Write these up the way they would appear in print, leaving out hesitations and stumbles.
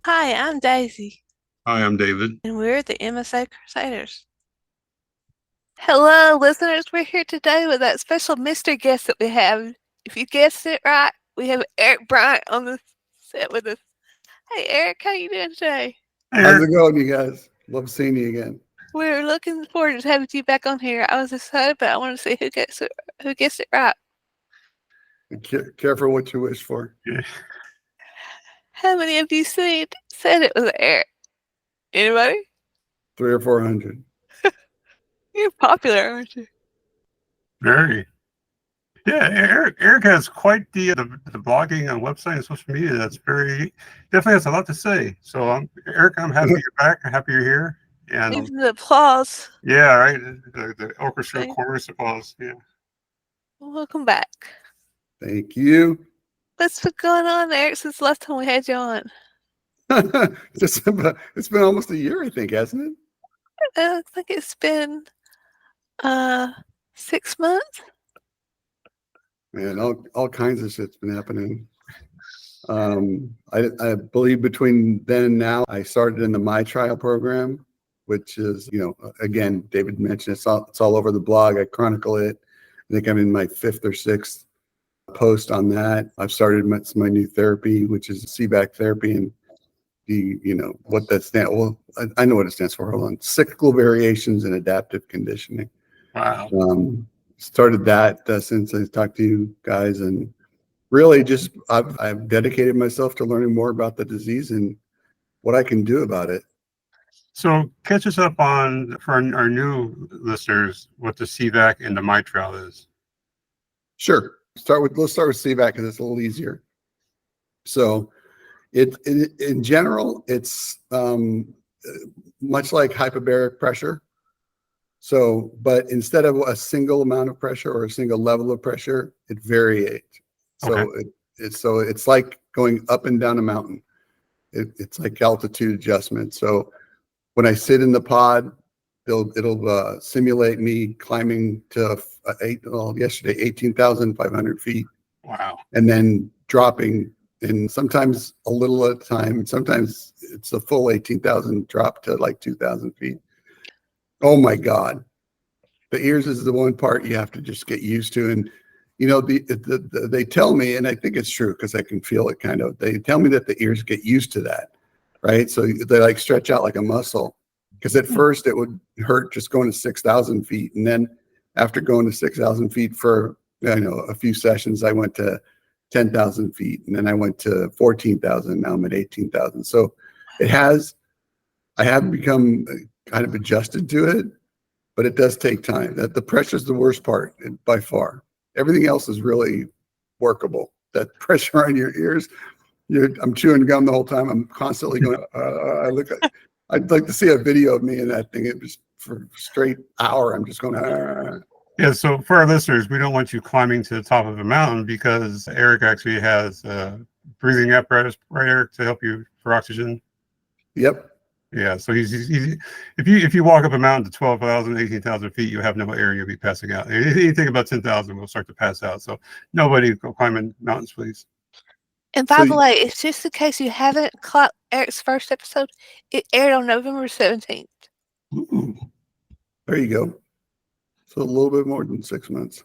Hi, I'm Daisy, Hi, I'm David. and we're the MSA Crusaders. Hello, listeners. We're here today with that special mystery guest that we have. If you guessed it right, we have Eric Bryant on the set with us. Hey, Eric, how you doing today? Hey, How's Eric. it going, you guys? Love seeing you again. We're looking forward to having you back on here. I was excited, but I want to see who guessed it right. Careful what you wish for. Yeah. How many of you said it was Eric? Anybody? 300 or 400. You're popular, aren't you? Very. Yeah, Eric has quite the blogging and website and social media. That's very definitely has a lot to say. So, Eric, I'm happy you're back. I'm happy you're here. And Even the applause. yeah, right. The orchestra Okay. chorus applause. Yeah. Welcome back. Thank you. What's been going on, Eric, since the last time we had you on? It's been almost a year, I think, hasn't I think it's been uh 6 months. it? Man, all kinds of shit's been happening. I believe between then and now, I started in the My Trial program, which is, again, David mentioned it's all over the blog. I chronicle it. I think I'm in my fifth or sixth post on that. I've started my new therapy, which is CVAC therapy, and what that stands. Well, I know what it stands for. Hold on, cyclical variations in adaptive conditioning. Wow. Started that since I talked to you guys, and really just I've dedicated myself to learning more about the disease and what I can do about it. So, catch us up on for our new listeners what the CVAC and the My Trial is. Sure. Let's start with CVAC because it's a little easier. So in general, it's much like hyperbaric pressure. So, but instead of a single amount of pressure or a single level of pressure, it varies. So Okay. it's like going up and down a mountain. It's like altitude adjustment. So when I sit in the pod, it'll simulate me climbing to yesterday 18,500 feet, Wow. and then dropping, and sometimes a little at a time. Sometimes it's a full 18,000 drop to like 2,000 feet. Oh my God. The ears is the one part you have to just get used to. And, they tell me, and I think it's true because I can feel it kind of, they tell me that the ears get used to that, right? So they like stretch out like a muscle. Because at first it would hurt just going to 6,000 feet. And then after going to 6,000 feet for, a few sessions, I went to 10,000 feet, and then I went to 14,000. Now I'm at 18,000. So I have become kind of adjusted to it, but it does take time. That the pressure is the worst part by far. Everything else is really workable. That pressure on your ears, I'm chewing gum the whole time. I'm constantly going. I'd like to see a video of me in that thing. It was for a straight hour. I'm just going. Yeah, so for our listeners, we don't want you climbing to the top of a mountain because Eric actually has breathing apparatus, right, Eric, to help you for oxygen. Yep. Yeah, so he's if you walk up a mountain to 12,000, 18,000 feet, you have no air and you'll be passing out. Anything about 10,000 will start to pass out. So nobody go climbing mountains, please. And So by the way, it's just in case you haven't caught Eric's first episode, it aired on November 17th. ooh, there you go. So a little bit more than 6 months.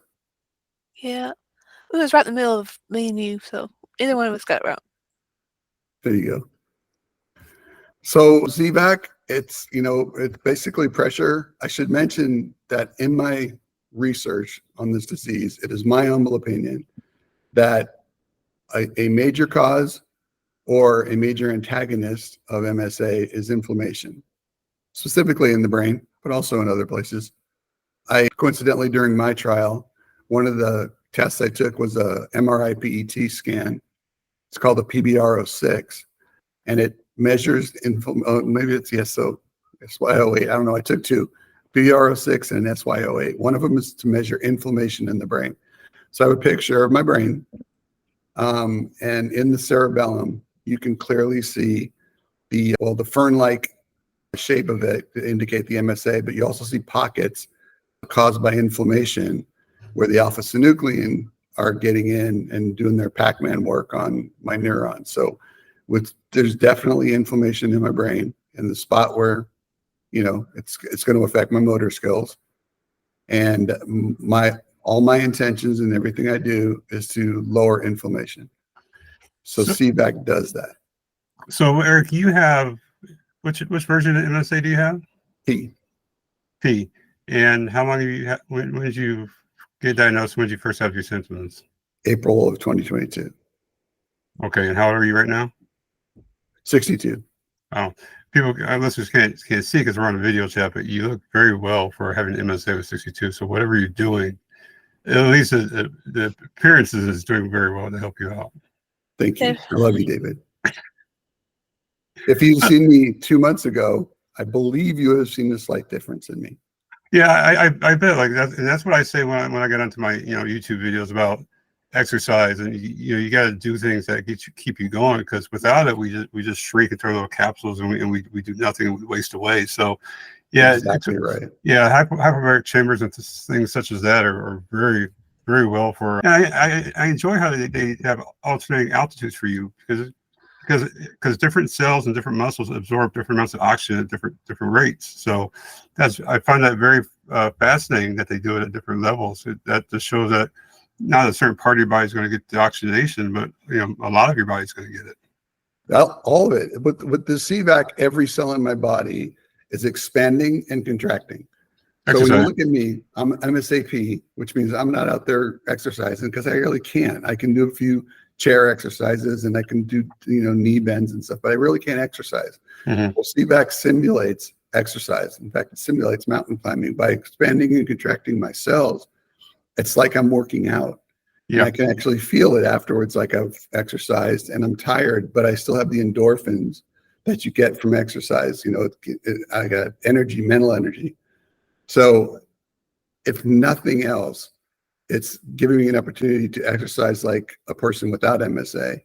Yeah. It was right in the middle of me and you, so either one of us got it wrong. There you go. So ZVAC, it's basically pressure. I should mention that in my research on this disease, it is my humble opinion that a major cause or a major antagonist of MSA is inflammation, specifically in the brain, but also in other places. I coincidentally, during my trial, one of the tests I took was a MRI PET scan. It's called a PBR06, and it measures maybe it's SYO8. I don't know. I took two, PBR06 and SYO8. One of them is to measure inflammation in the brain. So I have a picture of my brain, and in the cerebellum, you can clearly see the fern-like shape of it to indicate the MSA, but you also see pockets caused by inflammation where the alpha-synuclein are getting in and doing their Pac-Man work on my neurons. So there's definitely inflammation in my brain in the spot where, it's going to affect my motor skills. And all my intentions and everything I do is to lower inflammation. So CVAC does that. So Eric, you have which version of MSA do you have? P. And how long have you when did you get diagnosed? When did you first have your symptoms? April of 2022. Okay, and how old are you right now? 62. Oh, our listeners can't see because we're on a video chat, but you look very well for having MSA with 62. So whatever you're doing, at least the appearances is doing very well to help you out. Thank you. I love you, David. If you'd seen me 2 months ago, I believe you would have seen a slight difference in me. Yeah, I bet like that, and that's what I say when I get onto my YouTube videos about exercise, and you got to do things that keep you going, because without it we just shrink into our little capsules, and we do nothing, and we waste away. So yeah, exactly right. Yeah, hyperbaric chambers and things such as that are very, very well for. And I enjoy how they have alternating altitudes for you, because different cells and different muscles absorb different amounts of oxygen at different rates. So I find that very fascinating that they do it at different levels. That just shows that not a certain part of your body is going to get the oxygenation, but a lot of your body's going to get it. All of it. With the CVAC, every cell in my body is expanding and contracting. So when you look at me, I'm MSAP, which means I'm not out there exercising because I really can't. I can do a few chair exercises and I can do knee bends and stuff, but I really can't exercise. Mm-hmm. Well, CVAC simulates exercise. In fact, it simulates mountain climbing by expanding and contracting my cells. It's like I'm working out. Yeah, I can actually feel it afterwards, like I've exercised and I'm tired, but I still have the endorphins that you get from exercise. I got energy, mental energy. So if nothing else, it's giving me an opportunity to exercise like a person without MSA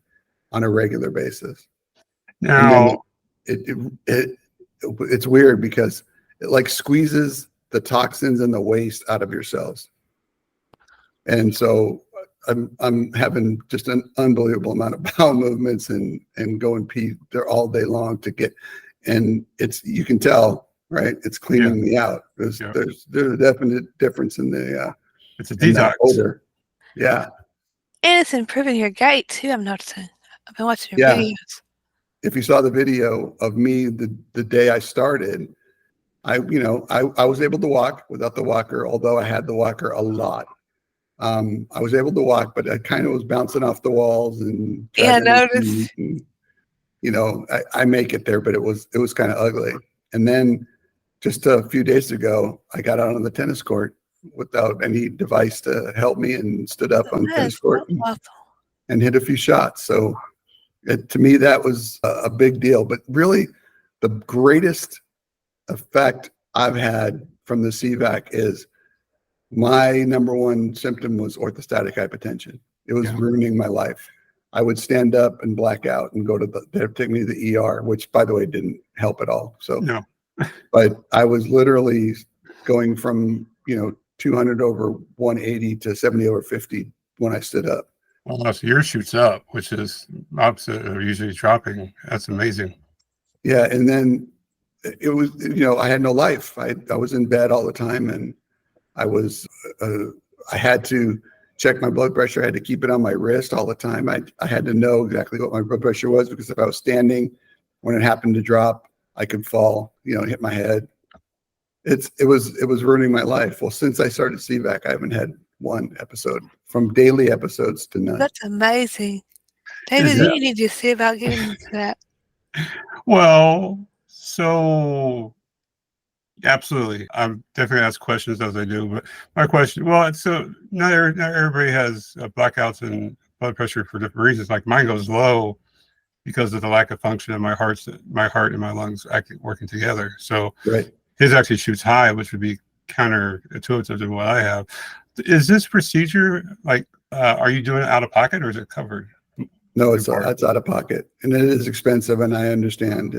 on a regular basis. Now, it's weird because it like squeezes the toxins and the waste out of your cells. And so I'm having just an unbelievable amount of bowel movements and going pee there all day long to get, and you can tell, right? It's cleaning me out. There's a definite difference in the it's a detox odor. Yeah. And it's improving your gait too, I'm noticing. I've been watching your videos. If you saw the video of me the day I started, I was able to walk without the walker, although I had the walker a lot. I was able to walk, but I kind of was bouncing off the walls and I noticed. I make it there, but it was kind of ugly. And then just a few days ago, I got out on the tennis court without any device to help me and stood up on the tennis court and hit a few shots. So to me, that was a big deal. But really, the greatest effect I've had from the CVAC is my number one symptom was orthostatic hypotension. It was ruining my life. I would stand up and black out and they'd take me to the ER, which by the way, didn't help at all. So, no. But I was literally going from, 200 over 180 to 70 over 50 when I stood up. Well, so yours shoots up, which is opposite of usually dropping. That's amazing. Yeah. And then it was, I had no life. I was in bed all the time, and I had to check my blood pressure. I had to keep it on my wrist all the time. I had to know exactly what my blood pressure was, because if I was standing, when it happened to drop, I could fall, hit my head. It was ruining my life. Well, since I started CVAC, I haven't had one episode, from daily episodes to none. That's amazing. David, you need to see about getting into that. Well, so absolutely. I'm definitely ask questions as I do, but my question, so not everybody has blackouts and blood pressure for different reasons. Like mine goes low because of the lack of function of my heart and my lungs working together. So his actually shoots high, which would be counterintuitive to what I have. Is this procedure are you doing it out of pocket, or is it covered? No, it's out of pocket, and it is expensive. And I understand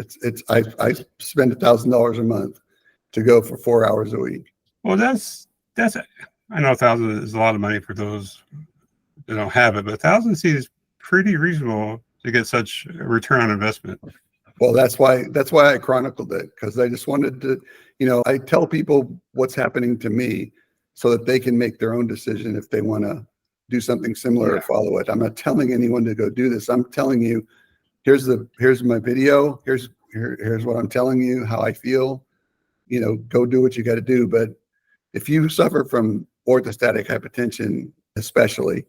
I spend $1,000 a month to go for 4 hours a week. Well, that's I know 1,000 is a lot of money for those that don't have it, but 1,000 seems pretty reasonable to get such a return on investment. Well, that's why I chronicled it, because I just wanted to, I tell people what's happening to me so that they can make their own decision if they want to do something similar or follow it. I'm not telling anyone to go do this. I'm telling you, here's my video. Here's what I'm telling you, how I feel. Go do what you got to do. But if you suffer from orthostatic hypertension, especially,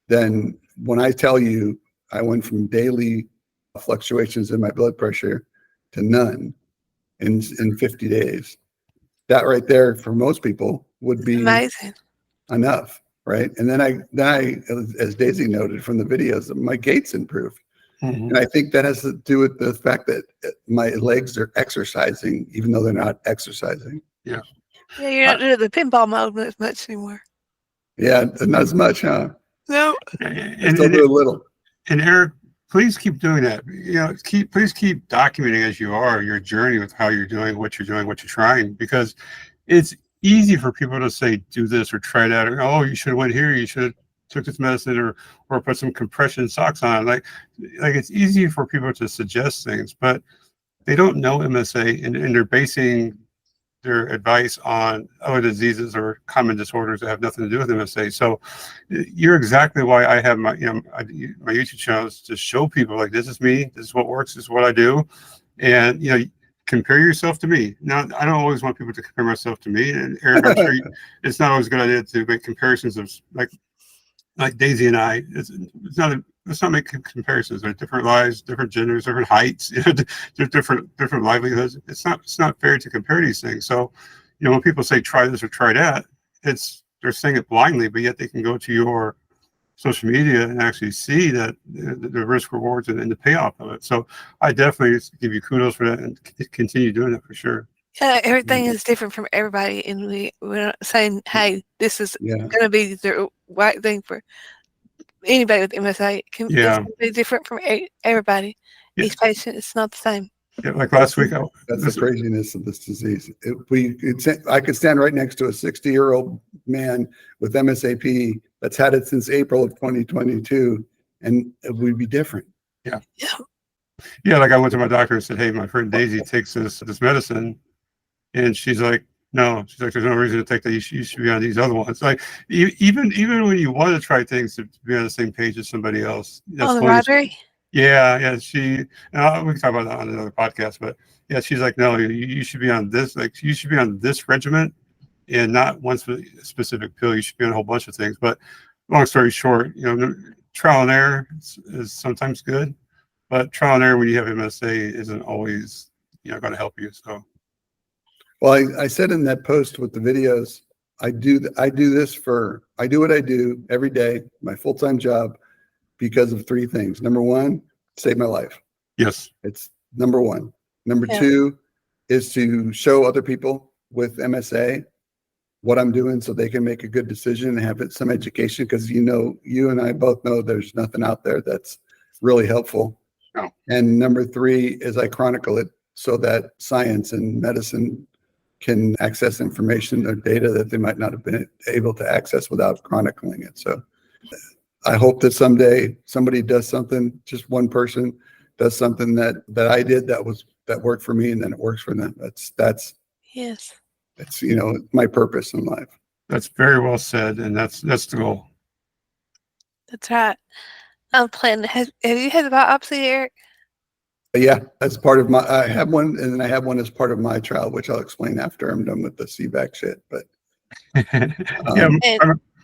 then when I tell you I went from daily fluctuations in my blood pressure to none in 50 days, that right there for most people would be Amazing. enough, right? And then I, as Daisy noted from the videos, my gaits improved. Mm-hmm. And I think that has to do with the fact that my legs are exercising, even though they're not exercising. Yeah. Yeah, you're not doing the pinball mode as much anymore. Yeah, not as much, huh? No. I still do a little. And Eric, please keep doing that. Please keep documenting as you are your journey with how you're doing, what you're trying, because it's easy for people to say, do this or try that, or, oh, you should have went here, you should have took this medicine, or put some compression socks on. Like it's easy for people to suggest things, but they don't know MSA, and they're basing their advice on other diseases or common disorders that have nothing to do with MSA. So you're exactly why I have my YouTube channels, to show people, like, this is me, this is what works, this is what I do. And, compare yourself to me. Now, I don't always want people to compare myself to me. And Eric, I'm sure it's not always a good idea to make comparisons of like Daisy and I. Let's not make comparisons. They're different lives, different genders, different heights, there's different livelihoods. It's not fair to compare these things. So, when people say try this or try that, they're saying it blindly, but yet they can go to your social media and actually see that the risk rewards and the payoff of it. So I definitely give you kudos for that, and continue doing that for sure. Yeah, everything is different from everybody, and we're not saying, hey, this is going to be the right thing for anybody with MSA. It's going to be different from everybody. Each patient, it's not the same. Yeah, like last week. That's the craziness of this disease. I could stand right next to a 60-year-old man with MSAP that's had it since April of 2022, and it would be different. Yeah. Like I went to my doctor and said, hey, my friend Daisy takes this medicine, and she's like, no, there's no reason to take that. You should be on these other ones. Like even when you want to try things, to be on the same page as somebody else. Oh, the rivalry. Yeah. We can talk about that on another podcast, but yeah, she's like, no, you should be on this. Like, you should be on this regimen, and not one specific pill. You should be on a whole bunch of things. But long story short, trial and error is sometimes good, but trial and error when you have MSA isn't always going to help you. So, well, I said in that post with the videos, I do what I do every day, my full-time job, because of three things. Number one, save my life. Yes. It's number one. Number two is to show other people with MSA what I'm doing so they can make a good decision and have some education, because you and I both know there's nothing out there that's really helpful. No. And number three is I chronicle it so that science and medicine can access information or data that they might not have been able to access without chronicling it. So I hope that someday somebody does something, just one person does something that I did that worked for me, and then it works for them. That's my purpose in life. That's very well said, and that's the goal. That's right. I'm planning. Have you had a biopsy, Eric? Yeah, that's part of I have one, and then I have one as part of my trial, which I'll explain after I'm done with the CVAC shit. But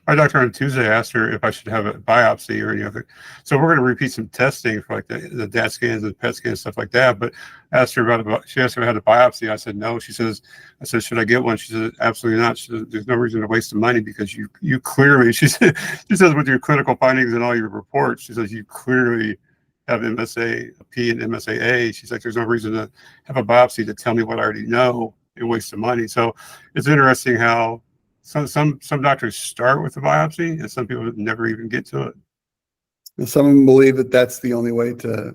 my doctor on Tuesday asked her if I should have a biopsy or anything. So we're going to repeat some testing for like the DAT scans and PET scans, stuff like that. But asked her she asked if I had a biopsy. I said no. I said, should I get one? She said, absolutely not. She said, there's no reason to waste the money, because you clearly, she says with your clinical findings and all your reports, she says you clearly have MSA P and MSA A. She's like, there's no reason to have a biopsy to tell me what I already know and waste the money. So it's interesting how some doctors start with the biopsy, and some people never even get to it. And some of them believe that that's the only way to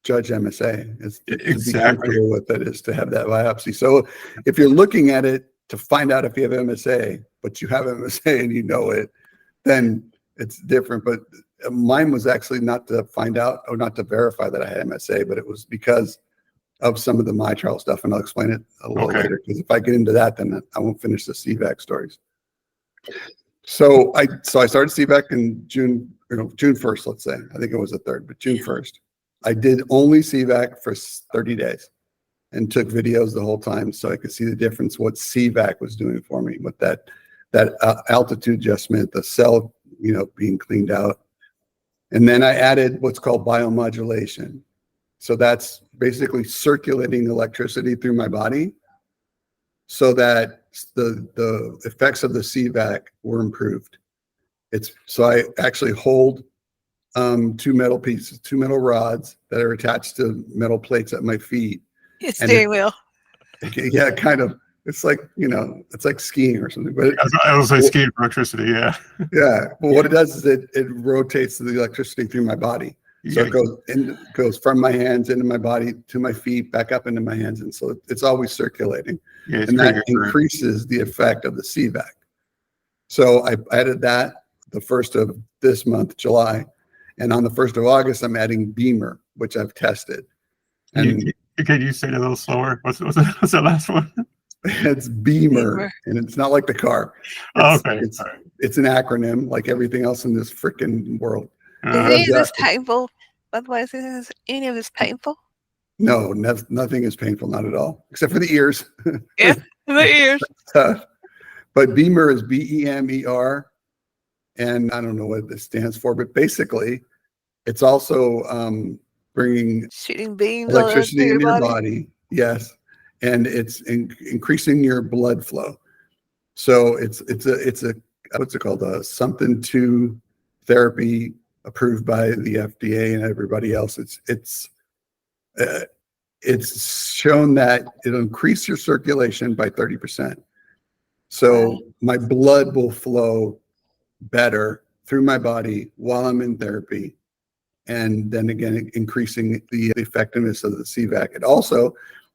judge MSA, is to be comfortable with it, is to have that biopsy. So if you're looking at it to find out if you have MSA, but you have MSA and you know it, then it's different. But mine was actually not to find out or not to verify that I had MSA, but it was because of some of the my trial stuff, and I'll explain it a little later, because if I get into that, then I won't finish the CVAC stories. So I started CVAC in June 1st, let's say. I think it was the 3rd, but June 1st. I did only CVAC for 30 days and took videos the whole time so I could see the difference, what CVAC was doing for me with that altitude adjustment, the cell, being cleaned out. And then I added what's called biomodulation. So that's basically circulating electricity through my body so that the effects of the CVAC were improved. So I actually hold 2 metal pieces, 2 metal rods that are attached to metal plates at my feet. It's steering wheel. Yeah, kind of. It's like, it's like skiing or something. But I was like skiing for electricity, yeah. Yeah. Well, what it does is it rotates the electricity through my body. So it goes from my hands into my body to my feet, back up into my hands. And so it's always circulating. Yeah, and that increases the effect of the CVAC. So I added that the 1st of this month, July. And on the 1st of August, I'm adding Beamer, which I've tested. And can you say it a little slower? What's that last one? It's Beamer, and it's not like the car. It's an acronym like everything else in this freaking world. Is any of this painful? By the way, is any of this painful? No, nothing is painful, not at all, except for the ears. Yeah, the ears. But Beamer is BEMER, and I don't know what this stands for, but basically, it's also shooting beams electricity in your body. Yes, and it's increasing your blood flow. So it's a what's it called? A something to therapy approved by the FDA and everybody else. It's shown that it'll increase your circulation by 30%. So my blood will flow better through my body while I'm in therapy. And then again, increasing the effectiveness of the CVAC. It also,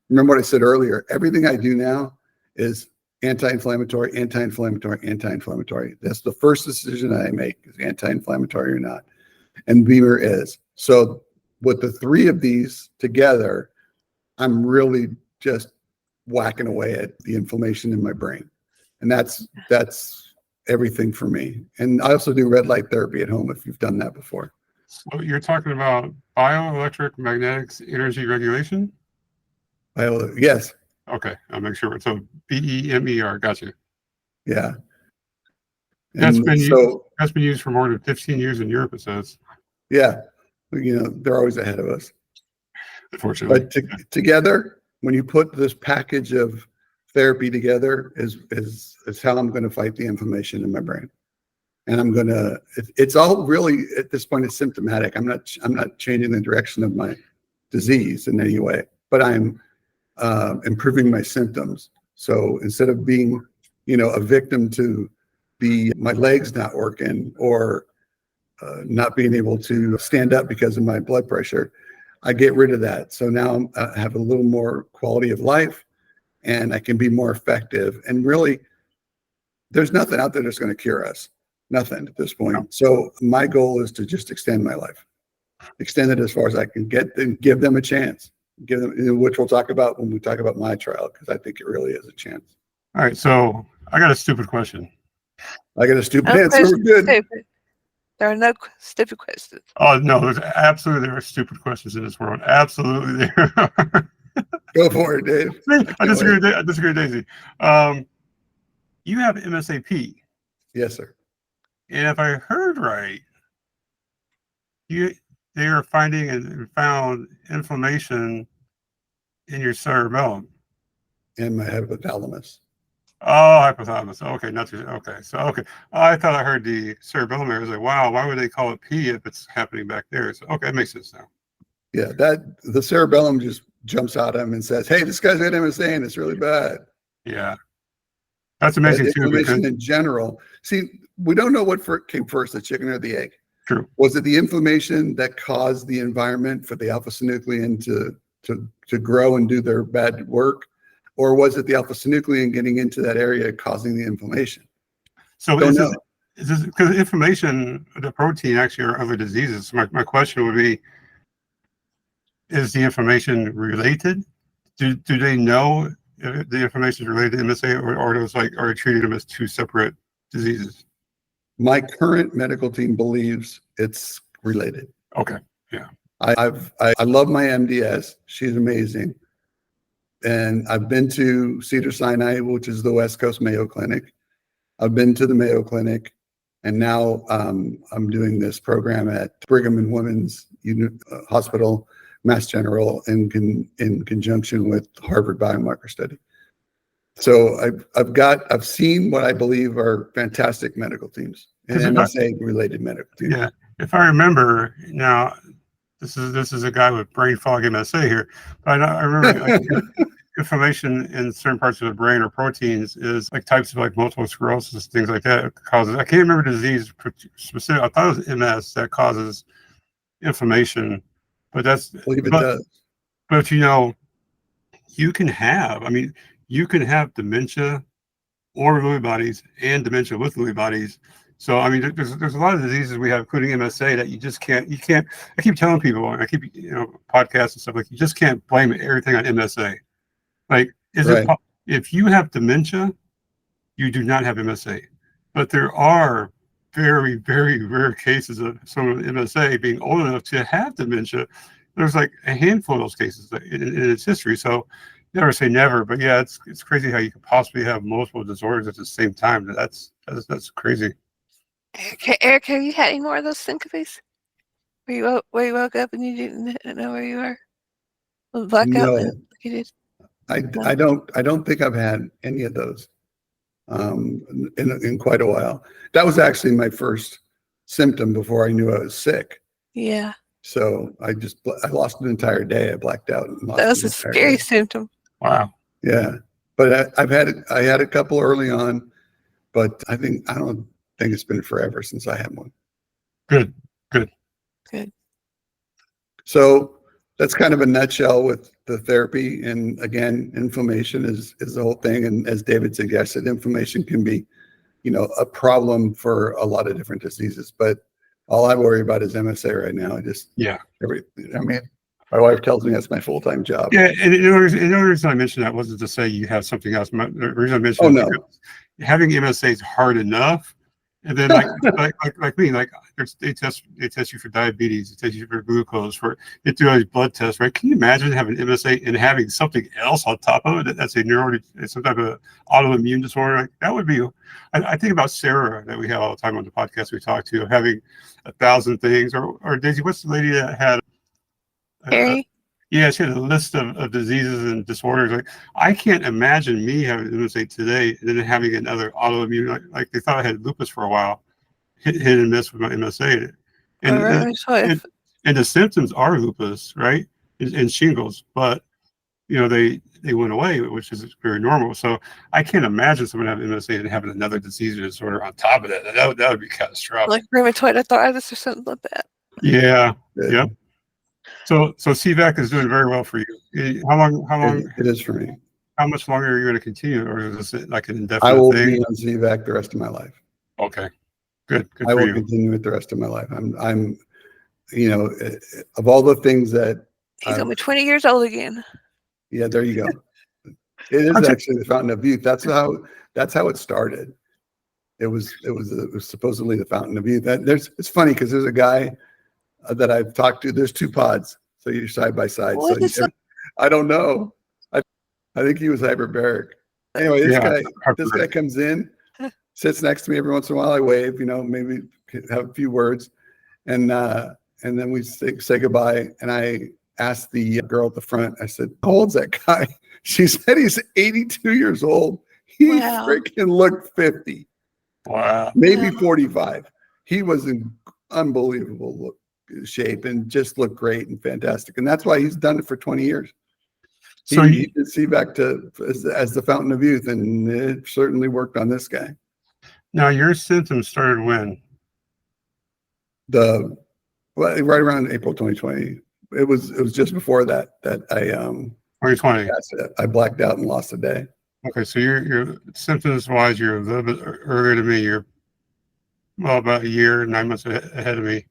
remember what I said earlier, everything I do now is anti-inflammatory, anti-inflammatory, anti-inflammatory. That's the first decision I make, is anti-inflammatory or not. And Beamer is. So with the 3 of these together, I'm really just whacking away at the inflammation in my brain. And that's everything for me. And I also do red light therapy at home if you've done that before. So you're talking about bioelectric magnetics energy regulation? Yes. Okay, I'll make sure. So BEMER, gotcha. Yeah. That's been used for more than 15 years in Europe, it says. Yeah. They're always ahead of us. Unfortunately. But together, when you put this package of therapy together, is how I'm going to fight the inflammation in my brain. And it's all really, at this point, it's symptomatic. I'm not changing the direction of my disease in any way, but I'm improving my symptoms. So instead of being, a victim to my legs not working or not being able to stand up because of my blood pressure, I get rid of that. So now I have a little more quality of life and I can be more effective. And really, there's nothing out there that's going to cure us. Nothing at this point. No. So my goal is to just extend my life, extend it as far as I can get, and give them a chance. Give them, which we'll talk about when we talk about my trial, because I think it really is a chance. All right, so I got a stupid question. I got a stupid answer. We're good. Stupid. There are no stupid questions. Oh no, there are stupid questions in this world. Absolutely, there are. Go for it, Dave. I disagree with Daisy. You have MSAP. Yes, sir. And if I heard right, they are finding and found inflammation in your cerebellum. And my hypothalamus. Oh, hypothalamus. Okay, okay. I thought I heard the cerebellum area. I was like, wow, why would they call it P if it's happening back there? So okay, that makes sense now. Yeah, the cerebellum just jumps out at him and says, "Hey, this guy's got MSA and it's really bad." Yeah, that's amazing too. Inflammation in general. See, we don't know what came first, the chicken or the egg. True. Was it the inflammation that caused the environment for the alpha-synuclein to grow and do their bad work? Or was it the alpha-synuclein getting into that area causing the inflammation? So is this because inflammation, the protein actually are other diseases? My question would be, is the inflammation related? Do they know if the inflammation is related to MSA, or are those are treating them as two separate diseases? My current medical team believes it's related. Okay. Yeah. I love my MDS. She's amazing. And I've been to Cedars-Sinai, which is the West Coast Mayo Clinic. I've been to the Mayo Clinic, and now I'm doing this program at Brigham and Women's Hospital, Mass General, in conjunction with Harvard Biomarker Study. So I've seen what I believe are fantastic medical teams and MSA related medical teams. Yeah, if I remember now, this is a guy with brain fog MSA here, but I remember inflammation in certain parts of the brain or proteins is types of multiple sclerosis, things like that. Causes, I can't remember the disease specific. I thought it was MS that causes inflammation, but that's I believe it does. But you can have, you can have dementia or Lewy bodies and dementia with Lewy bodies. So there's a lot of diseases we have, including MSA, that you can't. I keep telling people, and I keep podcasts and stuff, you just can't blame everything on MSA. If you have dementia, you do not have MSA. But there are very, very rare cases of someone with MSA being old enough to have dementia. There's a handful of those cases in its history. So never say never, but yeah, it's crazy how you could possibly have multiple disorders at the same time. That's crazy. Eric, have you had any more of those syncopes? Where you woke up and you didn't know where you were? Blackout? No, you did? I don't think I've had any of those in quite a while. That was actually my first symptom before I knew I was sick. Yeah. So I lost an entire day. I blacked out. And lost that was a scary symptom. Wow. Yeah, but I had a couple early on, but I don't think it's been forever since I had one. Good. So that's kind of a nutshell with the therapy. And again, inflammation is the whole thing. And as David suggested, inflammation can be, a problem for a lot of different diseases. But all I worry about is MSA right now. My wife tells me that's my full-time job. Yeah, and the only reason I mentioned that wasn't to say you have something else. The reason I mentioned having MSA is hard enough. And then like me, they test you for diabetes, they test you for glucose, they do all these blood tests, right? Can you imagine having MSA and having something else on top of it that's some type of autoimmune disorder? That would be. I think about Sarah that we have all the time on the podcast we talk to, having 1,000 things, or Daisy, what's the lady that had? Harry? Yeah, she had a list of diseases and disorders. I can't imagine me having MSA today and then having another autoimmune. They thought I had lupus for a while, hit and miss with my MSA, and the symptoms are lupus, right, and shingles, but they went away, which is very normal. So I can't imagine someone having MSA and having another disease or disorder on top of that. That would be catastrophic. Like rheumatoid arthritis or something like that. Yeah. Yep. So CVAC is doing very well for you. How long? It is for me. How much longer are you going to continue, or is this like an indefinite thing? I will be on CVAC the rest of my life. Okay, good. I will continue it the rest of my life. I'm, of all the things that he's only 20 years old again. Yeah, there you go. It is actually the Fountain of Youth. That's how it started. It was supposedly the Fountain of Youth. It's funny because there's a guy that I've talked to. There's two pods, so you're side by side. I don't know. I think he was hyperbaric. Anyway, this guy comes in, sits next to me every once in a while. I wave, maybe have a few words, and then we say goodbye. And I asked the girl at the front, I said, "How old's that guy?" She said he's 82 years old. He freaking looked 50. Wow. Maybe 45. He was in unbelievable shape and just looked great and fantastic. And that's why he's done it for 20 years. So he did CVAC as the Fountain of Youth, and it certainly worked on this guy. Now, your symptoms started when? Right around April 2020. It was just before that I 2020. I blacked out and lost a day. Okay, so your symptoms wise, you're a little bit earlier than me. You're well, about a year, 9 months ahead of me.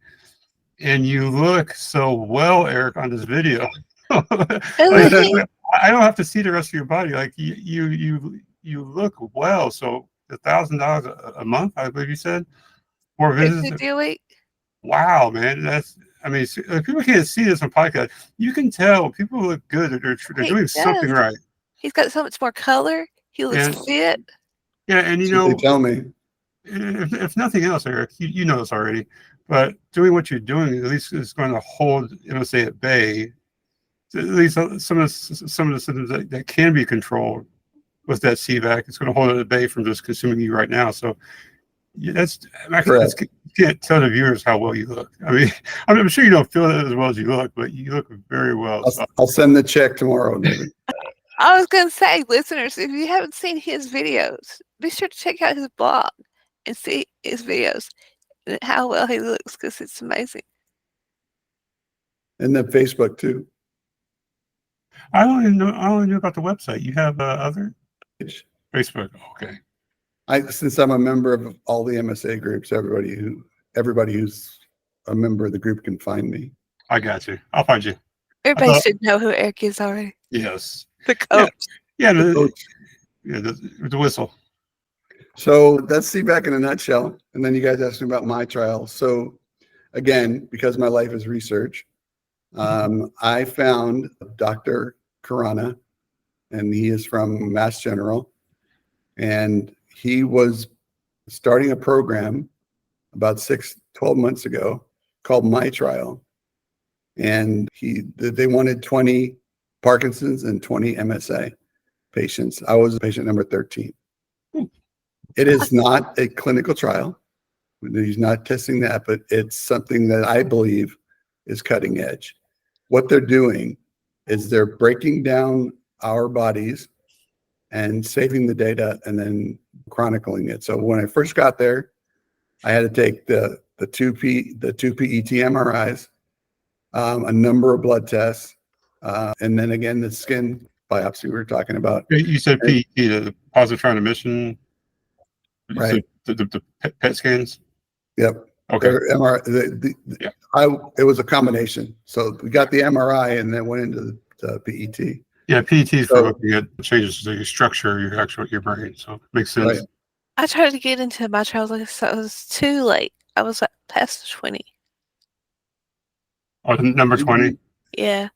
And you look so well, Eric, on this video. Like, Isn't he? I don't have to see the rest of your body. Like you look well. So $1,000 a month, I believe you said, for visits. 50 a week. Wow, man, that's. I mean, people can't see this on podcast. You can tell people look good. They're He doing something does. right. He's got so much more color. He looks And fit. yeah, and That's what they tell me. if nothing else, Eric, you know this already, but doing what you're doing at least is going to hold MSA at bay. At least some of the symptoms that can be controlled with that CVAC, it's going to hold it at bay from just consuming you right now. So yeah, you can't tell the viewers how well you look. I mean, I'm sure you don't feel that as well as you look, but you look very well. I'll send the check tomorrow, David. I was going to say, listeners, if you haven't seen his videos, be sure to check out his blog and see his videos and how well he looks, because it's amazing. And then Facebook too. I only knew about the website. You have other Facebook. Okay. Since I'm a member of all the MSA groups, everybody who's a member of the group can find me. I got you. I'll find you. Everybody should know who Eric is already. Yes. The coach. Yeah. The Whistle. So that's CVAC in a nutshell. And then you guys asked me about my trial. So again, because my life is research, I found Dr. Khurana, and he is from Mass General, and he was starting a program about 12 months ago called My Trial. And they wanted 20 Parkinson's and 20 MSA patients. I was patient number 13. It is not a clinical trial. He's not testing that, but it's something that I believe is cutting edge. What they're doing is they're breaking down our bodies and saving the data and then chronicling it. So when I first got there, I had to take the two PET MRIs, a number of blood tests, and then again the skin biopsy we were talking about. You said PET, the positron emission, right? The PET scans. Yep. Okay. It was a combination. So we got the MRI and then went into the PET. Yeah, PET is for looking at changes to your structure, your brain. So it makes sense. Right. I tried to get into my trials, so it was too late. I was like past 20. Oh, number 20? Yeah.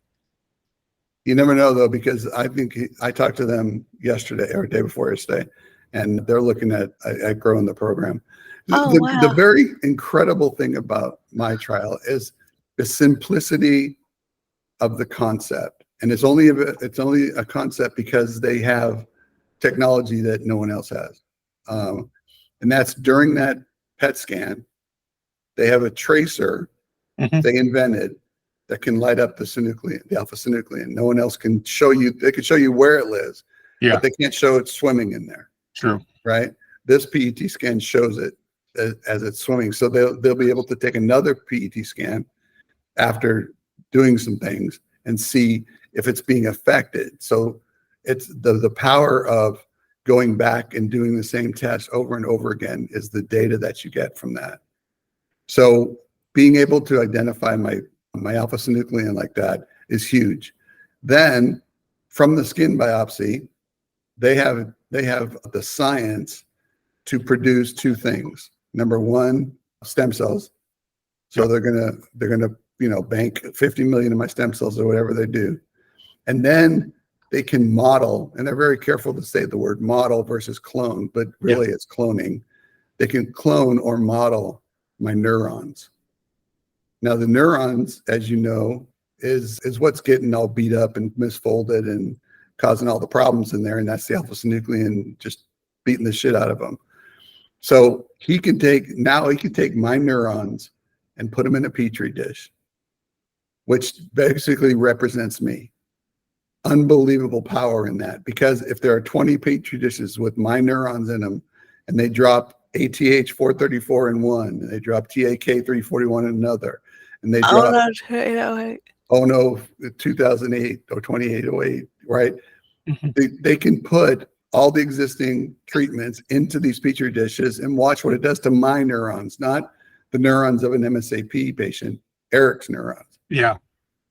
You never know though, because I think I talked to them yesterday or day before yesterday, and they're looking at growing the program. Oh, wow. The very incredible thing about my trial is the simplicity of the concept. And it's only a concept because they have technology that no one else has. And that's during that PET scan, they have a tracer they invented that can light up the synuclein, the alpha synuclein. No one else can show you. They can show you where it lives, but they can't show it swimming in there. True. Right? This PET scan shows it as it's swimming. So they'll be able to take another PET scan after doing some things and see if it's being affected. So it's the power of going back and doing the same test over and over again is the data that you get from that. So being able to identify my alpha synuclein like that is huge. Then from the skin biopsy, they have the science to produce two things. Number one, stem cells. So they're gonna bank 50 million of my stem cells or whatever they do. And then they can model, and they're very careful to say the word model versus clone, but really it's cloning. They can clone or model my neurons. Now the neurons, as you know, is what's getting all beat up and misfolded and causing all the problems in there, and that's the alpha synuclein just beating the shit out of them. So he can take my neurons and put them in a petri dish, which basically represents me. Unbelievable power in that, because if there are 20 petri dishes with my neurons in them and they drop ATH 434 in one, and they drop TAK 341 in another, and they drop 2008 or 2808, right? They can put all the existing treatments into these petri dishes and watch what it does to my neurons, not the neurons of an MSAP patient, Eric's neurons. Yeah.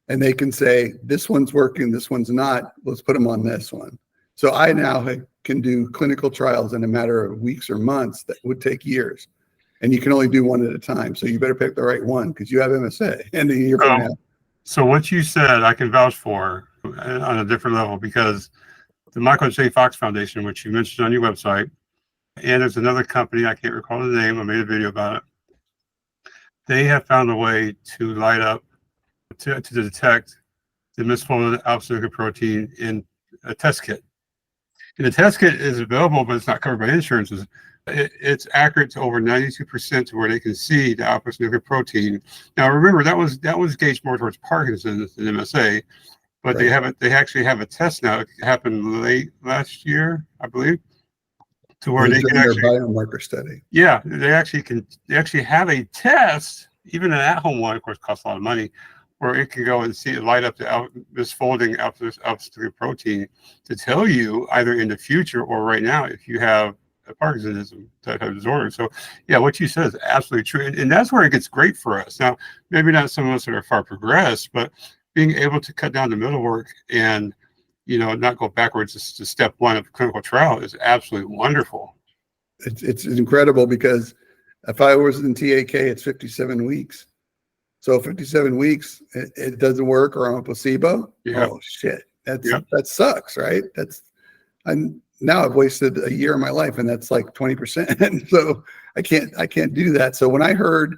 And they can say, this one's working, this one's not. Let's put them on this one. So I now can do clinical trials in a matter of weeks or months that would take years. And you can only do one at a time. So you better pick the right one because you have MSA. And a year from now. So what you said, I can vouch for on a different level, because the Michael J. Fox Foundation, which you mentioned on your website, and there's another company, I can't recall the name, I made a video about it. They have found a way to light up, to detect the misfolded alpha-synuclein in a test kit. And the test kit is available, but it's not covered by insurances. It's accurate to over 92% to where they can see the alpha-synuclein. Now, remember, that was gauged more towards Parkinson's than MSA, but right. They actually have a test now. It happened late last year, I believe, to where they can actually biomarker study. Yeah, they actually have a test, even an at-home one, of course, costs a lot of money, where it can go and see it light up the misfolding alpha-synuclein to tell you either in the future or right now if you have a Parkinsonism type of disorder. So yeah, what you said is absolutely true. And that's where it gets great for us. Now, maybe not some of us that are far progressed, but being able to cut down the middle work and, not go backwards to step one of the clinical trial is absolutely wonderful. It's incredible because if I was in TAK, it's 57 weeks. So 57 weeks, it doesn't work, or I'm a placebo. Yep. Oh shit, that sucks, right? Now I've wasted a year of my life, and that's like 20%. So I can't do that. So when I heard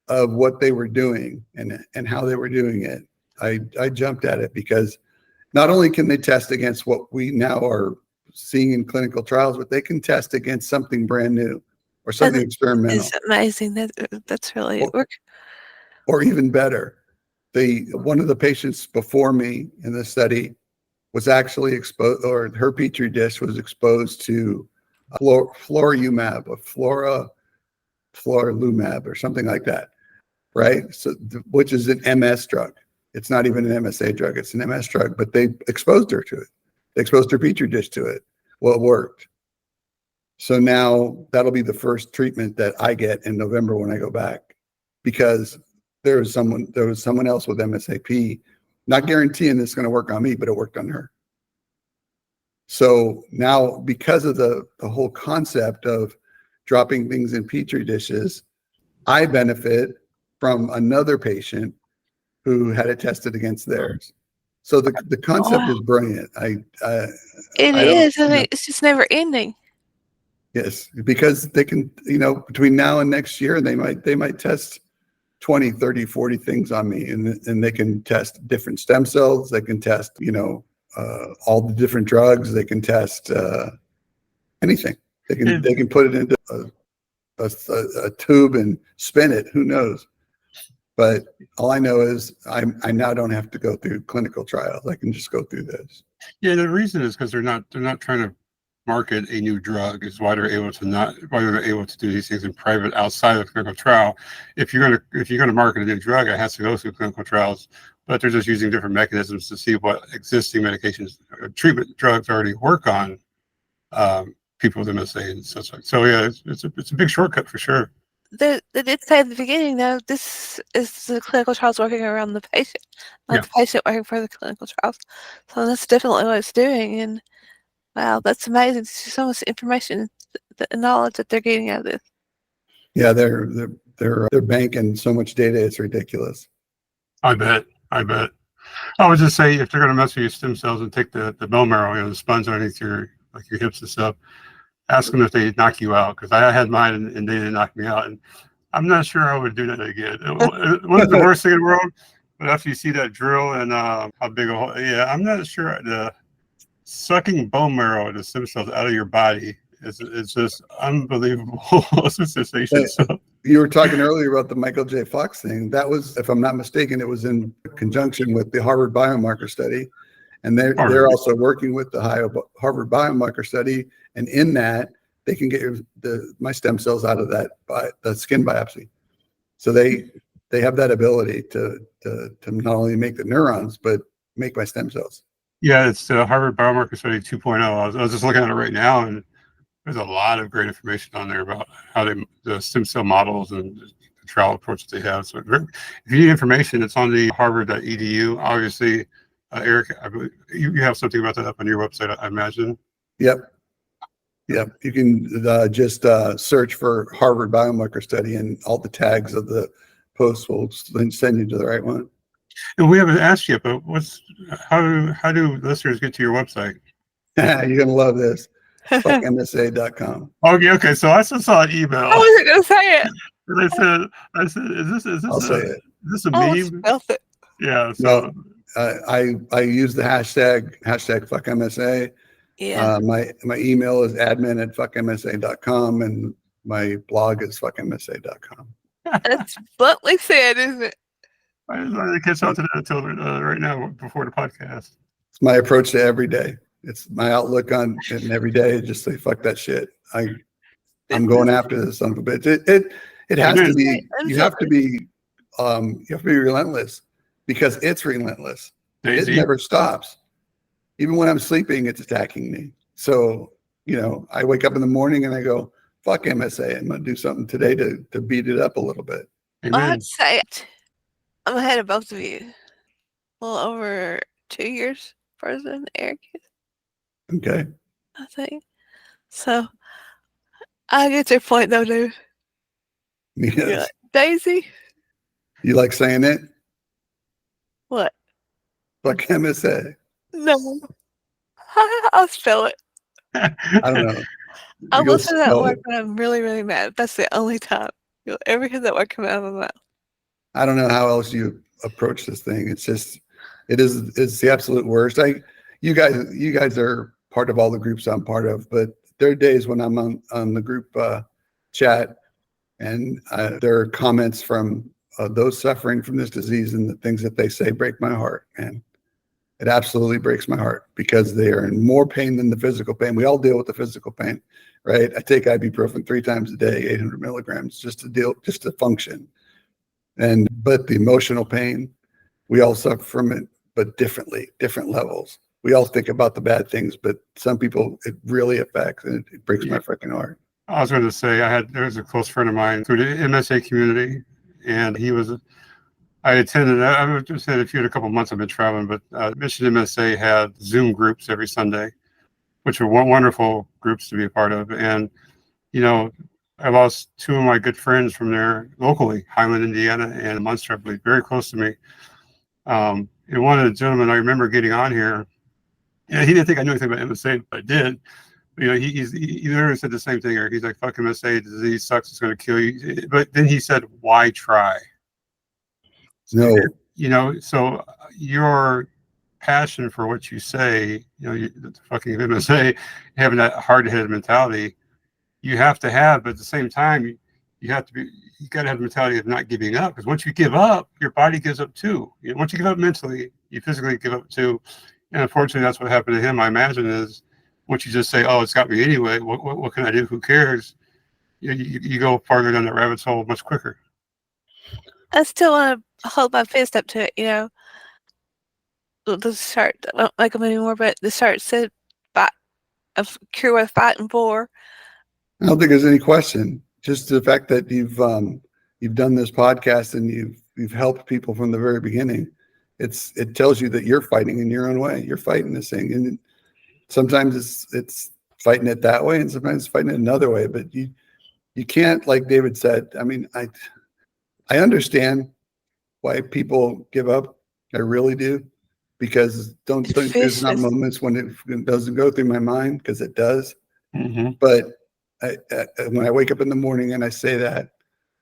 of what they were doing and how they were doing it, I jumped at it, because not only can they test against what we now are seeing in clinical trials, but they can test against something brand new or something experimental. It's amazing. That's really work. Or even better, one of the patients before me in the study was actually exposed, or her petri dish was exposed to florimumab, florilumab, or something like that, right? So, which is an MS drug. It's not even an MSA drug; it's an MS drug. But they exposed her to it. They exposed her petri dish to it. Well, it worked. So now that'll be the first treatment that I get in November when I go back, because there was someone else with MSAP, not guaranteeing this is going to work on me, but it worked on her. So now, because of the whole concept of dropping things in petri dishes, I benefit from another patient who had it tested against theirs. So the concept is brilliant. It is. I mean, it's just never ending. Yes, because they can, between now and next year, they might test 20, 30, 40 things on me, and they can test different stem cells. They can test, all the different drugs. They can test anything. They can put it into a tube and spin it. Who knows? But all I know is I now don't have to go through clinical trials. I can just go through this. Yeah, the reason is because they're not trying to market a new drug. Is why they're able to do these things in private outside of clinical trial. If you're gonna market a new drug, it has to go through clinical trials. But they're just using different mechanisms to see what existing medications, treatment drugs already work on people with MSA and such like. So yeah, it's a big shortcut for sure. They did say at the beginning, though, this is the clinical trials working around the patient, not the patient working for the clinical trials. So that's definitely what it's doing. And wow, that's amazing. There's so much information, the knowledge that they're getting out of this. Yeah, they're banking so much data, it's ridiculous. I bet. I would just say, if they're going to mess with your stem cells and take the bone marrow, the sponge underneath your hips and stuff, ask them if they knock you out, because I had mine and they didn't knock me out, and I'm not sure I would do that again. It wasn't the worst thing in the world, but after you see that drill and how big a hole, I'm not sure. The sucking bone marrow, the stem cells out of your body, it's just unbelievable sensation. So. You were talking earlier about the Michael J. Fox thing. That was, if I'm not mistaken, it was in conjunction with the Harvard biomarker study. And they're also working with the Harvard biomarker study, and in that they can get my stem cells out of that by the skin biopsy. So they have that ability to not only make the neurons but make my stem cells. Yeah, it's Harvard Biomarker Study 2.0. I was just looking at it right now, and there's a lot of great information on there about how the stem cell models and the trial approach that they have. So if you need information, it's on the harvard.edu. Obviously, Eric, I believe you have something about that up on your website, I imagine. Yep. You can just search for Harvard Biomarker Study, and all the tags of the post will send you to the right one. And we haven't asked yet, but how do listeners get to your website? You're gonna love this. MSA.com. Okay. So I just saw an email. I wasn't gonna say it. And I said, is this a meme? It. Yeah. So no, I use the hashtag #FuckMSA. Yeah. My email is admin@fuckmsa.com, and my blog is fuckmsa.com. That's bluntly said, isn't it? I just wanted to catch on to that until right now before the podcast. It's my approach to every day. It's my outlook on it, and every day just say fuck that shit. I'm going after this son of a bitch. It has to be. You have to be relentless, because it's relentless. Daisy. It never stops. Even when I'm sleeping, it's attacking me. So, I wake up in the morning and I go, fuck MSA. I'm going to do something today to beat it up a little bit. I'd say I'm ahead of both of you. Well, over 2 years further than Eric is. Okay. I think. So, I get your point, though, dude. Yes. You're like, Daisy? You like saying it? What? Fuck MSA. No. I'll spell it. I don't know. I'll listen to that word when I'm really, really mad. That's the only time you'll ever hear that word come out of my mouth. I don't know how else you approach this thing. It's the absolute worst. You guys are part of all the groups I'm part of, but there are days when I'm on the group chat, and there are comments from those suffering from this disease, and the things that they say break my heart. And it absolutely breaks my heart, because they are in more pain than the physical pain. We all deal with the physical pain, right? I take ibuprofen 3 times a day, 800 milligrams, just to function. But the emotional pain, we all suffer from it, but differently, different levels. We all think about the bad things, but some people it really affects, and it breaks my freaking heart. I was going to say, there was a close friend of mine through the MSA community, and I attended, I've just had a couple of months I've been traveling, but Mission MSA had Zoom groups every Sunday, which were wonderful groups to be a part of. And, I lost 2 of my good friends from there locally, Highland, Indiana, and Munster, I believe, very close to me. And one of the gentlemen I remember getting on here, and he didn't think I knew anything about MSA, but I did. He literally said the same thing, Eric. He's like, fuck MSA, the disease sucks, it's going to kill you. But then he said, why try? No. So your passion for what you say, the fucking MSA, having that hard-headed mentality, you have to have, but at the same time, you got to have the mentality of not giving up, because once you give up, your body gives up too. Once you give up mentally, you physically give up too. And unfortunately, that's what happened to him, I imagine, is once you just say, oh, it's got me anyway, what can I do? Who cares? You go farther down that rabbit hole much quicker. I still want to hold my fist up to it, The chart, I don't like them anymore, but the chart said a cure worth fighting for. I don't think there's any question. Just the fact that you've done this podcast and you've helped people from the very beginning. It tells you that you're fighting in your own way. You're fighting this thing, and sometimes it's fighting it that way, and sometimes it's fighting it another way. But you can't, like David said. I mean, I understand why people give up. I really do, because there's not moments when it doesn't go through my mind, because it does. Mm-hmm. But when I wake up in the morning and I say that,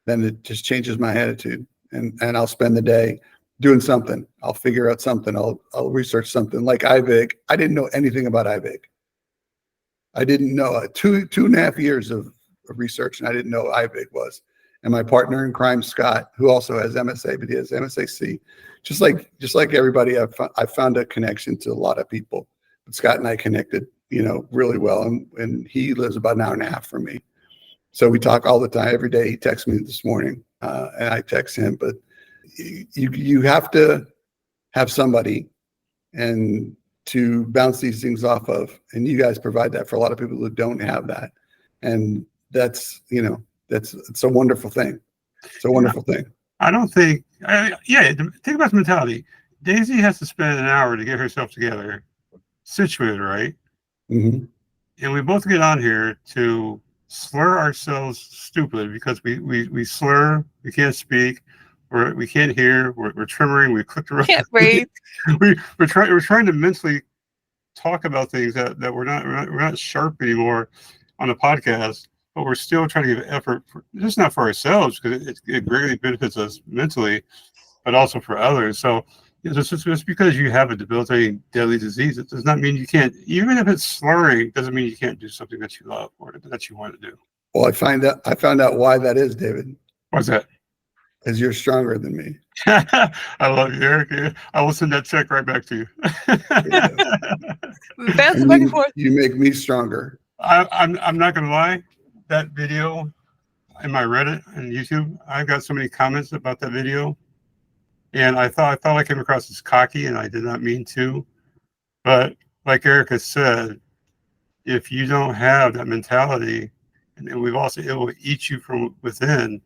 then it just changes my attitude, and I'll spend the day doing something. I'll figure out something. I'll research something like IVIG. I didn't know anything about IVIG. I didn't know 2.5 years of research, and I didn't know what IVIG was. And my partner in crime, Scott, who also has MSA, but he has MSAC, just like everybody, I've found a connection to a lot of people. But Scott and I connected, really well, and he lives about an hour and a half from me, so we talk all the time. Every day he texts me this morning, and I text him. But you have to have somebody and to bounce these things off of. And you guys provide that for a lot of people who don't have that. And that's, it's a wonderful thing. It's a wonderful thing. I don't think, think about the mentality. Daisy has to spend an hour to get herself together, situated, right? Mm-hmm. And we both get on here to slur ourselves stupid because we slur, we can't speak, we can't hear, we're tremoring, we click the road. Can't breathe. we're trying to mentally talk about things that we're not sharp anymore on a podcast, but we're still trying to give effort, just not for ourselves, because it greatly benefits us mentally, but also for others. So just because you have a debilitating, deadly disease, it does not mean you can't, even if it's slurring, doesn't mean you can't do something that you love or that you want to do. Well, I found out why that is, David. What's that? Because you're stronger than me. I love you, Eric. I will send that check right back to you. Bounce back and forth. You make me stronger. I'm not gonna lie, that video in my Reddit and YouTube, I've got so many comments about that video. And I thought I came across as cocky, and I did not mean to. But like Erica said, if you don't have that mentality, and it will eat you from within.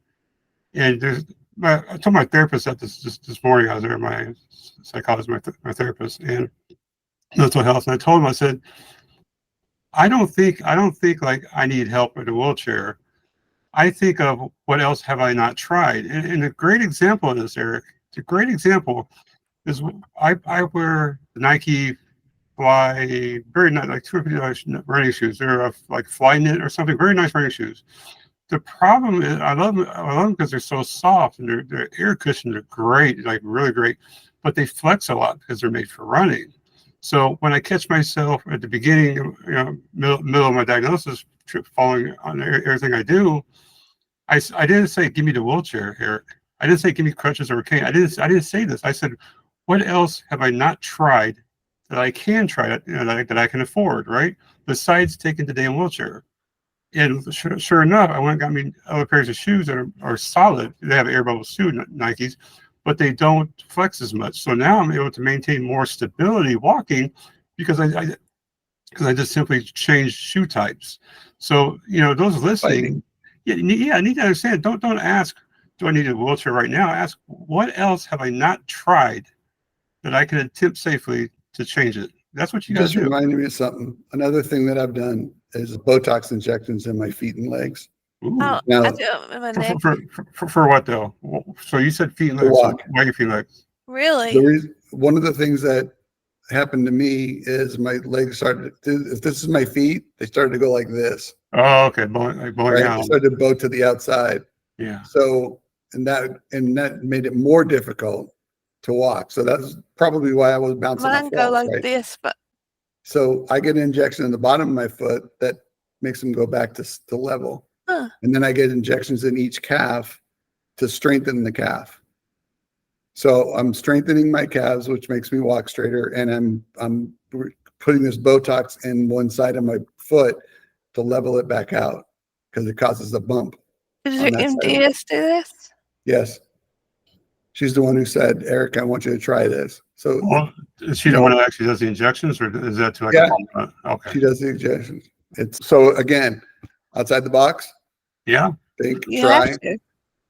And I told my therapist that this morning. I was there, my psychologist, my therapist, and mental health. And I told him, I said, I don't think like I need help with a wheelchair. I think of what else have I not tried. And a great example of this, Eric. It's a great example is I wear Nike Fly, very nice, like $250 running shoes. They're like Fly Knit or something, very nice running shoes. The problem is I love them because they're so soft and their air cushions are great, like really great, but they flex a lot because they're made for running. So when I catch myself at the beginning, middle of my diagnosis, following on everything I do, I didn't say give me the wheelchair, Eric. I didn't say give me crutches or a cane. I didn't say this. I said, what else have I not tried that I can try that I can afford, right? Besides taking the damn wheelchair. And sure enough, I went and got me other pairs of shoes that are solid. They have air bubble shoe Nikes, but they don't flex as much. So now I'm able to maintain more stability walking because I just simply changed shoe types. So those listening, I need to understand. Don't ask, do I need a wheelchair right now? Ask, what else have I not tried that I can attempt safely to change it? That's what you guys do. Just reminded me of something. Another thing that I've done is Botox injections in my feet and legs. Ooh. Oh, Now, I do it in my neck. For what though? So you said feet and legs. So why your feet and legs? Really? One of the things that happened to me is my legs started. If this is my feet, they started to go like this. Oh, okay, bowing out. They started to bow to the outside. Yeah. So and that made it more difficult to walk. So that's probably why I was bouncing off walls. Mine go like this, but so I get an injection in the bottom of my foot that makes them go back to level. Huh. And then I get injections in each calf to strengthen the calf. So I'm strengthening my calves, which makes me walk straighter. And I'm putting this Botox in one side of my foot to level it back out because it causes a bump. Does your MDS do this? Yes. She's the one who said, Eric, I want you to try this. So is she the one who actually does the injections, or is that to like yeah, a pump? Okay. She does the injections. It's so again, outside the box. Yeah. Think, You try. have to.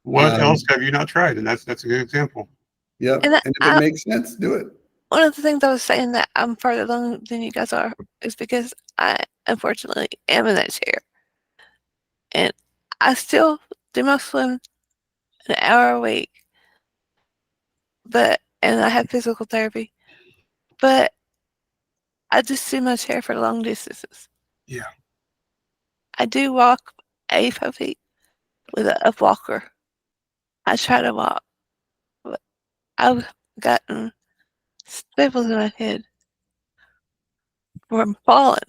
What else have you not tried? And that's a good example. Yeah. And if it makes sense, do it. One of the things I was saying that I'm farther along than you guys are is because I unfortunately am in that chair. And I still do my swim an hour a week. And I have physical therapy. But I just do my chair for long distances. Yeah. I do walk 85 feet with an up walker. I try to walk. But I've gotten staples in my head from falling.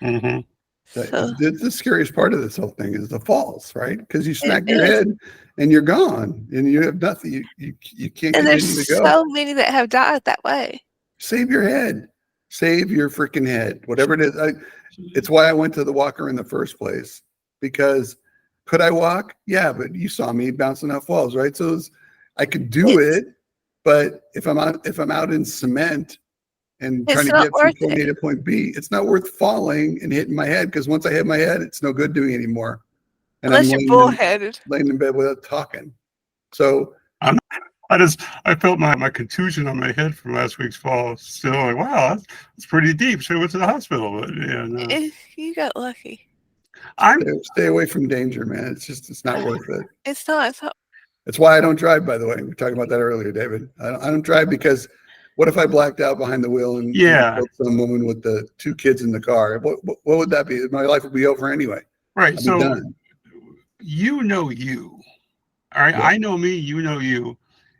Mm-hmm. So, the scariest part of this whole thing is the falls, right? Because you smack your head and you're gone, and you have nothing. You can't and continue there's to go. so many that have died that way. Save your head. Save your freaking head. Whatever it is. It's why I went to the walker in the first place. Because could I walk? Yeah, but you saw me bouncing off walls, right? So I could do it, but if I'm out in cement and It's trying to not get from worth point A it. to point B. It's not worth falling and hitting my head, because once I hit my head, it's no good doing anymore. And Unless you're bullheaded. laying in bed without talking. So I felt my contusion on my head from last week's fall. Still like, wow, that's pretty deep. Should have went to the hospital, but yeah, no. You got lucky. stay away from danger, man. It's not worth it. It's not. That's why I don't drive, by the way. We were talking about that earlier, David. I don't drive because what if I blacked out behind the wheel and killed some woman with the 2 kids in the car? What would that be? My life would be over anyway. Right. I'd So be done. you know you. All right. Yeah. I know me, you know you.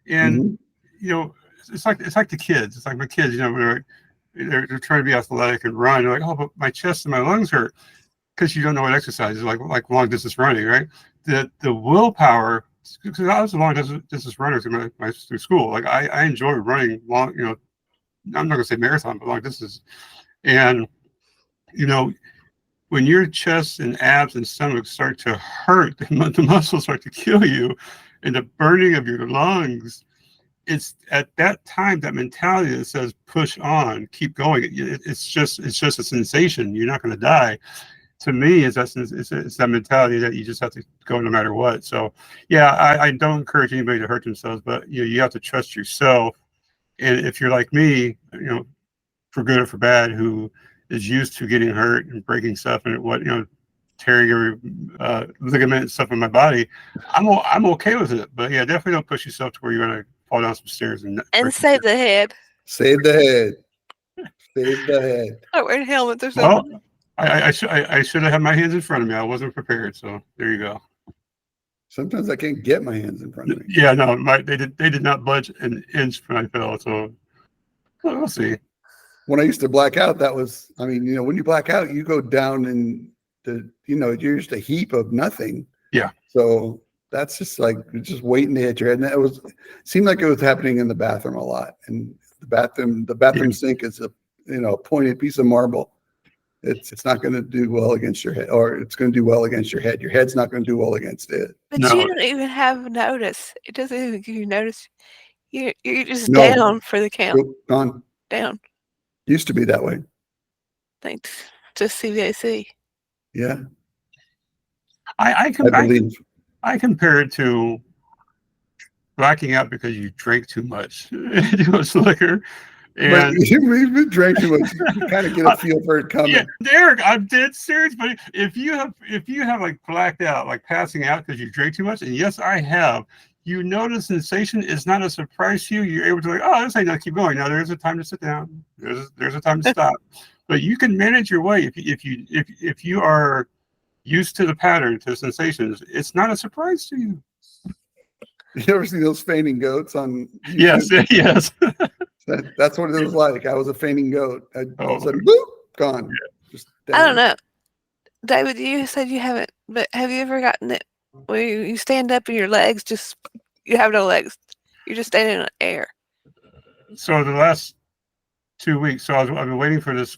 And you know, it's like the kids. It's like my kids, you know, they're trying to be athletic and run. They're like, oh, but my chest and my lungs hurt, because you don't know what exercise is, like long distance running, right? The willpower, because I was a long distance runner through school. Like I enjoy running long, you know, I'm not gonna say marathon, but long distance. And you know, when your chest and abs and stomach start to hurt, the muscles start to kill you, and the burning of your lungs, it's at that time, that mentality that says push on, keep going. It's just a sensation. You're not going to die. To me, it's that mentality that you just have to go no matter what. So yeah, I don't encourage anybody to hurt themselves, but you have to trust yourself. And if you're like me, you know, for good or for bad, who is used to getting hurt and breaking stuff and tearing every ligament and stuff in my body, I'm okay with it. But yeah, definitely don't push yourself to where you're gonna fall down some stairs and save the head. Save the head. Save the head. Not wearing helmets or something. Well, I should have had my hands in front of me. I wasn't prepared, so there you go. Sometimes I can't get my hands in front of me. Yeah, no, they did not budge an inch when I fell. So we'll see. When I used to black out, that was, I mean, you know, when you black out, you go down and you're just a heap of nothing. Yeah. So that's just like, just waiting to hit your head. And it seemed like it was happening in the bathroom a lot. And the bathroom sink is a pointed piece of marble. It's not going to do well against your head, or it's going to do well against your head. Your head's not going to do well against it. But you don't even have notice. It doesn't even give you notice. You're just down for the count. Gone. Down. Used to be that way. Thanks to CVAC. Yeah. I compare it to blacking out because you drank too much, too much liquor. And you drank too much. You kind of get a feel for it coming. Yeah, Derek, I'm dead serious. But if you have like blacked out, like passing out because you drank too much, and yes, I have. You know the sensation is not a surprise to you. You're able to like, oh, this ain't gonna keep going. Now there's a time to sit down. There's a time to stop. But you can manage your way if you are used to the pattern, to the sensations. It's not a surprise to you. You ever see those fainting goats on YouTube? Yes. That's what it was like. I was a fainting goat. All of a sudden, boop, gone. Yeah. Just down. I don't know. David, you said you haven't, but have you ever gotten it where you stand up and your legs you have no legs? You're just standing in the air. So the last 2 weeks, I've been waiting for this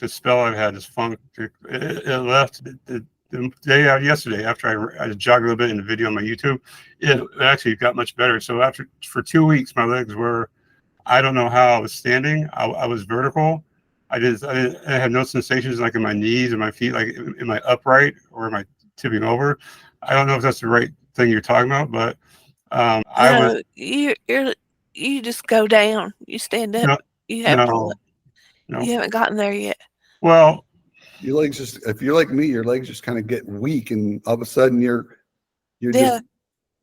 spell I've had, this funk. It left the day out yesterday after I jogged a little bit in the video on my YouTube. It actually got much better. So for 2 weeks, my legs were, I don't know how I was standing. I was vertical. I had no sensations like in my knees and my feet, like am I upright or am I tipping over? I don't know if that's the right thing you're talking about, but you just go down. You stand up. You haven't gotten there yet. Well, your legs if you're like me, your legs just kind of get weak, and all of a sudden you're just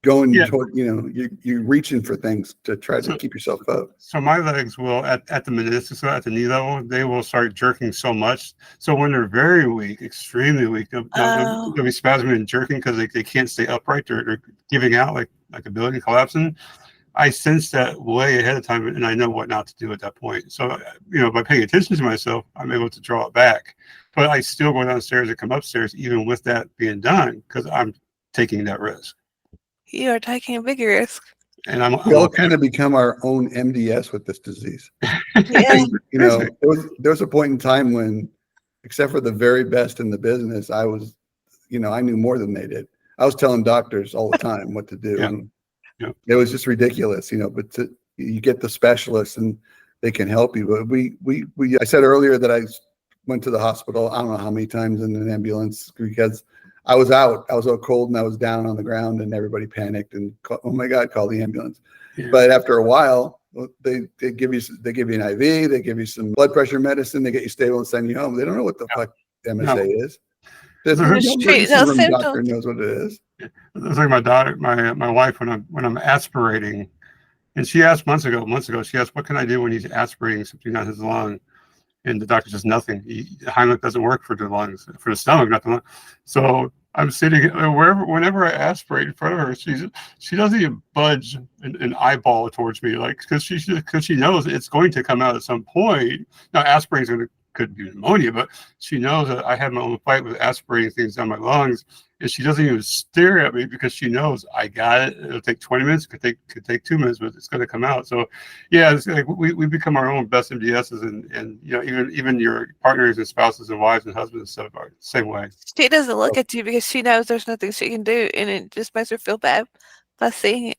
going toward, you're reaching for things to try to keep yourself up. So my legs will, at the meniscus, at the knee level, they will start jerking so much. So when they're very weak, extremely weak, they'll be spasming and jerking because they can't stay upright. They're giving out like a building collapsing. I sense that way ahead of time, and I know what not to do at that point. So, by paying attention to myself, I'm able to draw it back. But I still go downstairs and come upstairs, even with that being done, because I'm taking that risk. You are taking a big risk. And we all kind of become our own MDS with this disease. Yeah. There was a point in time when, except for the very best in the business, I was, I knew more than they did. I was telling doctors all the time what to do. Yeah. And it was just ridiculous, but you get the specialists, and they can help you. But I said earlier that I went to the hospital, I don't know how many times in an ambulance, because I was out cold and I was down on the ground and everybody panicked and oh my God, call the ambulance. Yeah. But after a while, they give you an IV, they give you some blood pressure medicine, they get you stable and send you home. They don't know what the fuck MSA is. There's no emergency room doctor knows what it is. It's like my daughter, my wife, when I'm aspirating, and she asked months ago, she asked, what can I do when he's aspirating something on his lung? And the doctor says nothing. Heimlich doesn't work for the lungs, for the stomach, not the lung. So I'm sitting whenever I aspirate in front of her, she doesn't even budge an eyeball towards me, like because she knows it's going to come out at some point. Now aspirating could be pneumonia, but she knows that I have my own fight with aspirating things down my lungs, and she doesn't even stare at me because she knows I got it. It'll take 20 minutes, could take 2 minutes, but it's going to come out. So yeah, it's like we become our own best MDSs, and you know, even your partners and spouses and wives and husbands and stuff are the same way. She doesn't look at you because she knows there's nothing she can do, and it just makes her feel bad by seeing it.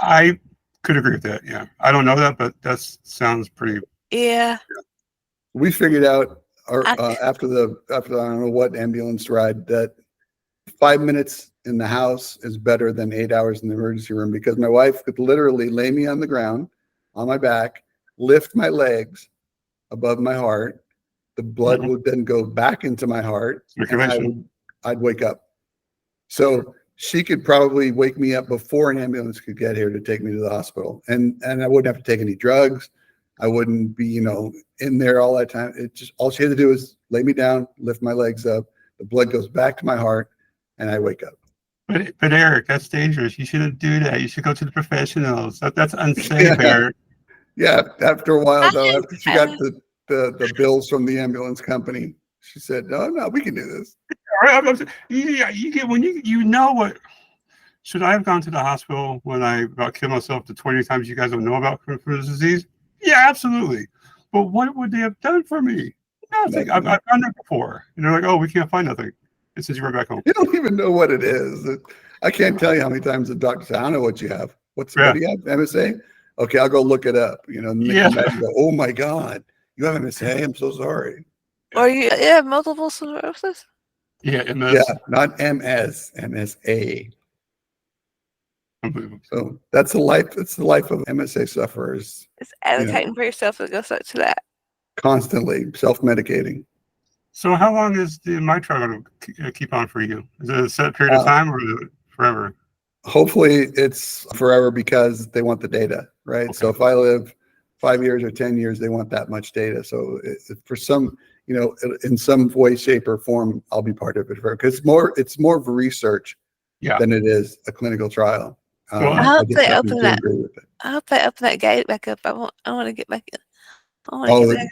I could agree with that. Yeah, I don't know that, but that sounds pretty. Yeah. We figured out after I don't know what ambulance ride that 5 minutes in the house is better than 8 hours in the emergency room, because my wife could literally lay me on the ground on my back, lift my legs above my heart. The blood would then go back into my heart and I'd wake up. So she could probably wake me up before an ambulance could get here to take me to the hospital. And I wouldn't have to take any drugs. I wouldn't be, in there all that time. It just, all she had to do is lay me down, lift my legs up. The blood goes back to my heart and I wake up. But Eric, that's dangerous. You shouldn't do that. You should go to the professionals. That's unsafe, Eric. Yeah. After a while though, after she got the bills from the ambulance company, she said, no, we can do this. Yeah, you know what? Should I have gone to the hospital when I about killed myself the 20 times you guys don't know about for this disease? Yeah, absolutely. But what would they have done for me? Nothing. I've done it before. And they're like, oh, we can't find nothing. And since you're back home. You don't even know what it is. I can't tell you how many times the doctor said, I don't know what you have. What do you have? MSA? Okay, I'll go look it up. And they come back and go, oh my God, you have MSA? I'm so sorry. Or you have multiple sclerosis? Yeah, MS. Yeah, not MS, MSA. So that's the life. It's the life of MSA sufferers. It's advocating for yourself to go to that. Constantly self-medicating. So how long is the mitral going to keep on for you? Is it a set period of time or is it forever? Hopefully it's forever because they want the data, right? Okay. So if I live 5 years or 10 years, they want that much data. So for some, in some way, shape, or form, I'll be part of it because it's more of a research than it is a clinical trial. I hope they open that. I hope they open that gate back up. I want to get back in.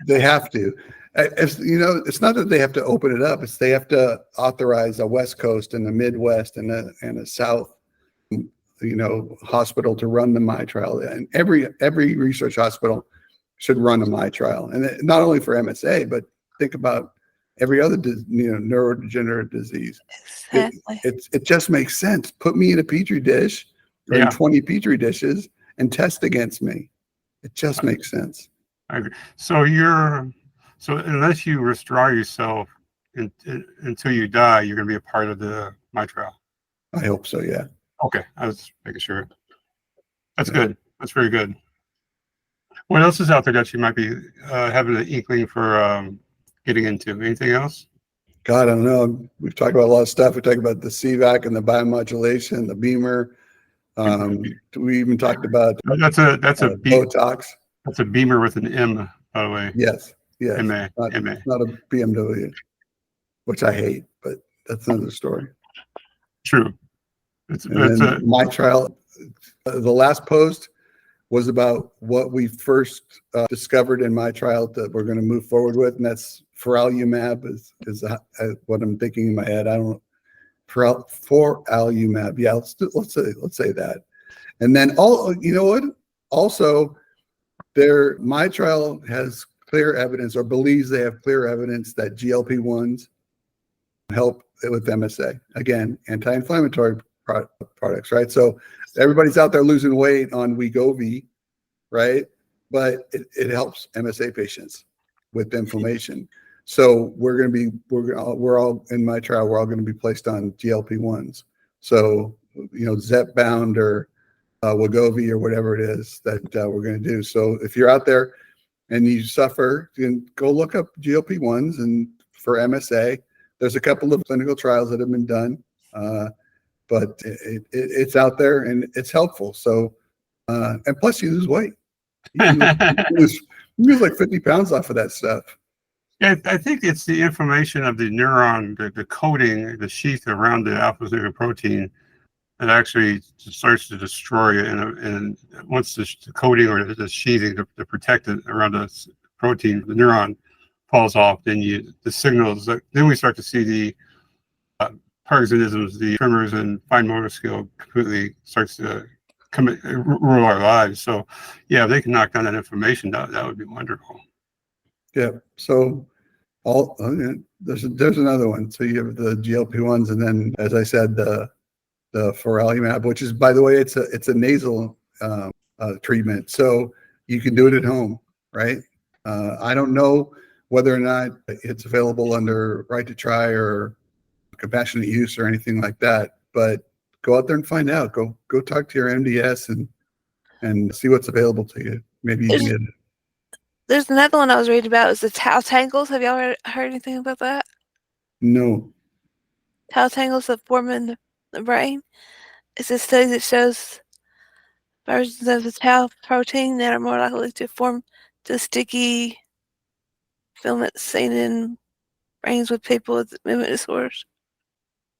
They have to. It's not that they have to open it up. It's they have to authorize a West Coast and a Midwest and a South, hospital to run the mitral. And every research hospital should run a mitral, and not only for MSA, but think about every other neurodegenerative disease. Exactly. It just makes sense. Put me in a petri dish or in 20 petri dishes and test against me. It just makes sense. I agree. So unless you withdraw yourself until you die, you're going to be a part of the mitral. I hope so. Yeah. Okay, I was making sure. That's good. That's very good. What else is out there that you might be having an inkling for getting into? Anything else? God, I don't know. We've talked about a lot of stuff. We talked about the CVAC and the biomodulation, the beamer. We even talked about that's a Botox. That's a beamer with an M, by the way. Yes. MA. Not a BMW, which I hate, but that's another story. True. My trial, the last post was about what we first discovered in my trial that we're going to move forward with, and that's Foralumab is what I'm thinking in my head. I don't know. Foralumab. Yeah, let's say that. And then also my trial has clear evidence or believes they have clear evidence that GLP-1s help with MSA. Again, anti-inflammatory products, right? So everybody's out there losing weight on Wegovy, right? but it helps MSA patients with inflammation. So we're all in my trial, we're all going to be placed on GLP-1s. So, Zepbound or Wegovy or whatever it is that we're going to do. So if you're out there and you suffer, you can go look up GLP-1s, and for MSA, there's a couple of clinical trials that have been done, but it's out there and it's helpful. So, and plus you lose weight. You lose like 50 pounds off of that stuff. Yeah, I think it's the inflammation of the neuron, the coating, the sheath around the alpha-synuclein protein that actually starts to destroy it. And once the coating or the sheathing to protect it around the protein, the neuron falls off, then the signals, then we start to see the Parkinsonisms, the tremors and fine motor skill completely starts to rule our lives. So, yeah, if they can knock down that inflammation, that would be wonderful. Yeah. So there's another one. So you have the GLP-1s, and then, as I said, the Faralumab, which is, by the way, it's a nasal treatment, so you can do it at home, right? I don't know whether or not it's available under Right to Try or compassionate use or anything like that, but go out there and find out. Go talk to your MDS and see what's available to you. Maybe you can get it. There's another one I was reading about. Is the tau tangles. Have y'all heard anything about that? No. Tau tangles that form in the brain. It's a study that shows versions of the tau protein that are more likely to form the sticky filaments seen in brains with people with movement disorders.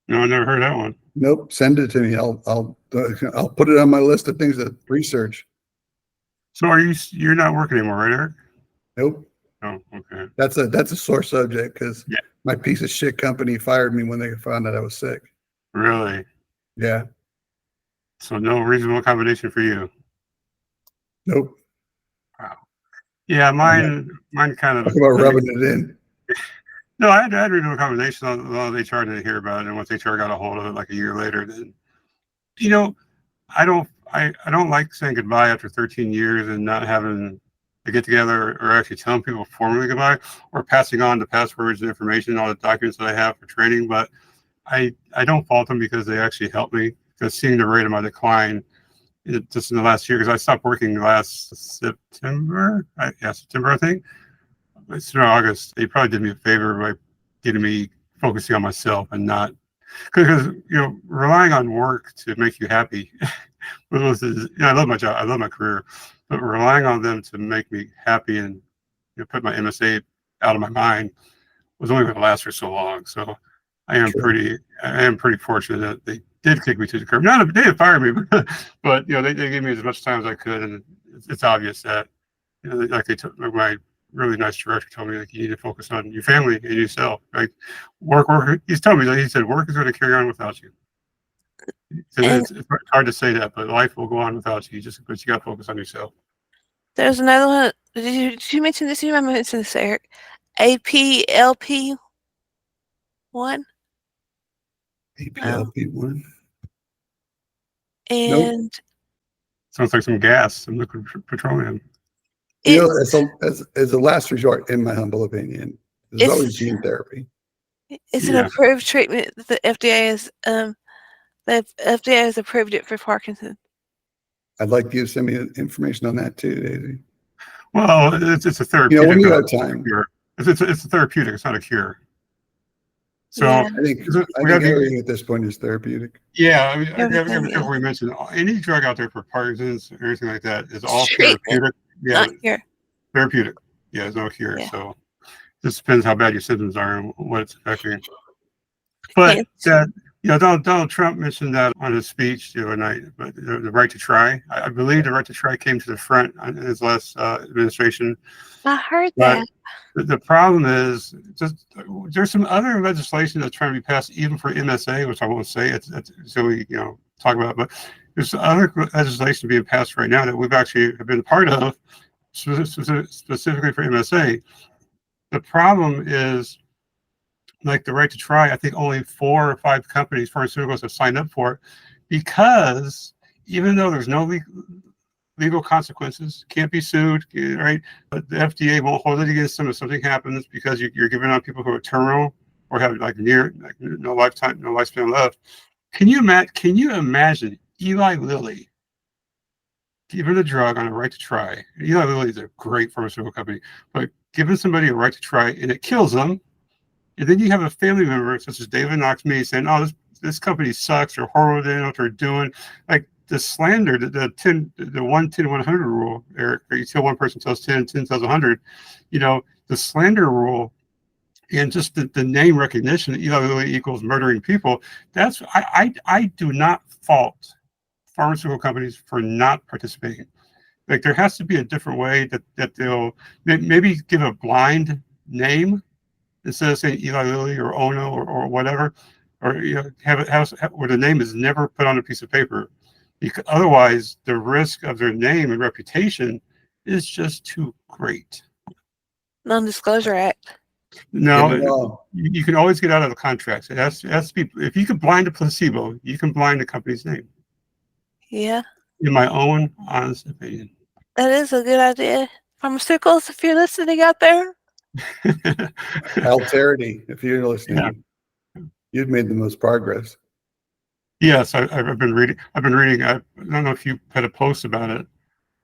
No, I never heard that one. Nope. Send it to me. I'll put it on my list of things to research. So you're not working anymore, right, Eric? Nope. Oh, okay. That's a sore subject because my piece of shit company fired me when they found out I was sick. Really? Yeah. So no reasonable accommodation for you. Nope. Wow. Yeah, mine kind of. Talk about rubbing it in. No, I had reasonable accommodation. A lot of HR didn't hear about it, and once HR got a hold of it, like a year later, then, I don't like saying goodbye after 13 years and not having to get together or actually telling people formally goodbye or passing on the passwords and information, all the documents that I have for training. But I don't fault them because they actually helped me. Because seeing the rate of my decline just in the last year, because I stopped working last September. September, I think. It's in August. They probably did me a favor by getting me focusing on myself and not because relying on work to make you happy. I love my job. I love my career, but relying on them to make me happy and put my MSA out of my mind was only going to last for so long. So I am pretty fortunate that they did kick me to the curb. They didn't fire me, but they gave me as much time as I could, and it's obvious that like they took my really nice director told me, like, you need to focus on your family and yourself. Like work. He's told me, he said, work is going to carry on without you. It's hard to say that, but life will go on without you. But you got to focus on yourself. There's another one. Did you mention this? You might mention this, Eric. APLP1. APLP1. And nope. Sounds like some gas, some liquid petroleum. As a last resort, in my humble opinion, there's always gene therapy. It's an approved treatment that the FDA has approved it for Parkinson's. I'd like you to send me information on that too, Daisy. Well, it's a therapeutic. When you have time. It's a therapeutic. It's not a cure. So I think everything at this point is therapeutic. Yeah, I mean, we mentioned any drug out there for Parkinson's or anything like that is all therapeutic. Yeah, not cure. Therapeutic. Yeah, there's no cure. Yeah. So it just depends how bad your symptoms are and what it's affecting. But Donald Trump mentioned that on his speech the other night. But the right to try, I believe the right to try came to the front in his last administration. I heard that. The problem is there's some other legislation that's trying to be passed even for MSA, which I won't say. It's so we talk about it, but there's other legislation being passed right now that we've actually been part of, specifically for MSA. The problem is, like the right to try, I think only 4 or 5 companies, pharmaceuticals, have signed up for it because even though there's no legal consequences. Can't be sued, right? But the FDA won't hold it against them if something happens because you're giving out people who are terminal or have like no lifespan left. Can you imagine Eli Lilly giving a drug on a right to try? Eli Lilly is a great pharmaceutical company, but giving somebody a right to try and it kills them, and then you have a family member such as David Knox me saying, "Oh, this company sucks. They're horrible. They know what they're doing." Like the slander, the 100 rule, or you tell one person tells 10 tells 100. The slander rule and just the name recognition, Eli Lilly equals murdering people. That's I do not fault pharmaceutical companies for not participating. Like there has to be a different way that they'll maybe give a blind name instead of saying Eli Lilly or Ono or whatever, or have it where the name is never put on a piece of paper. Because otherwise, the risk of their name and reputation is just too great. Non-disclosure act. No, you can always get out of the contracts. It has to be, if you can blind a placebo, you can blind the company's name. Yeah. In my own honest opinion. That is a good idea. Pharmaceuticals, if you're listening out there. Alterity, if you're listening, you've made the most progress. Yes, I've been reading. I don't know if you had a post about it.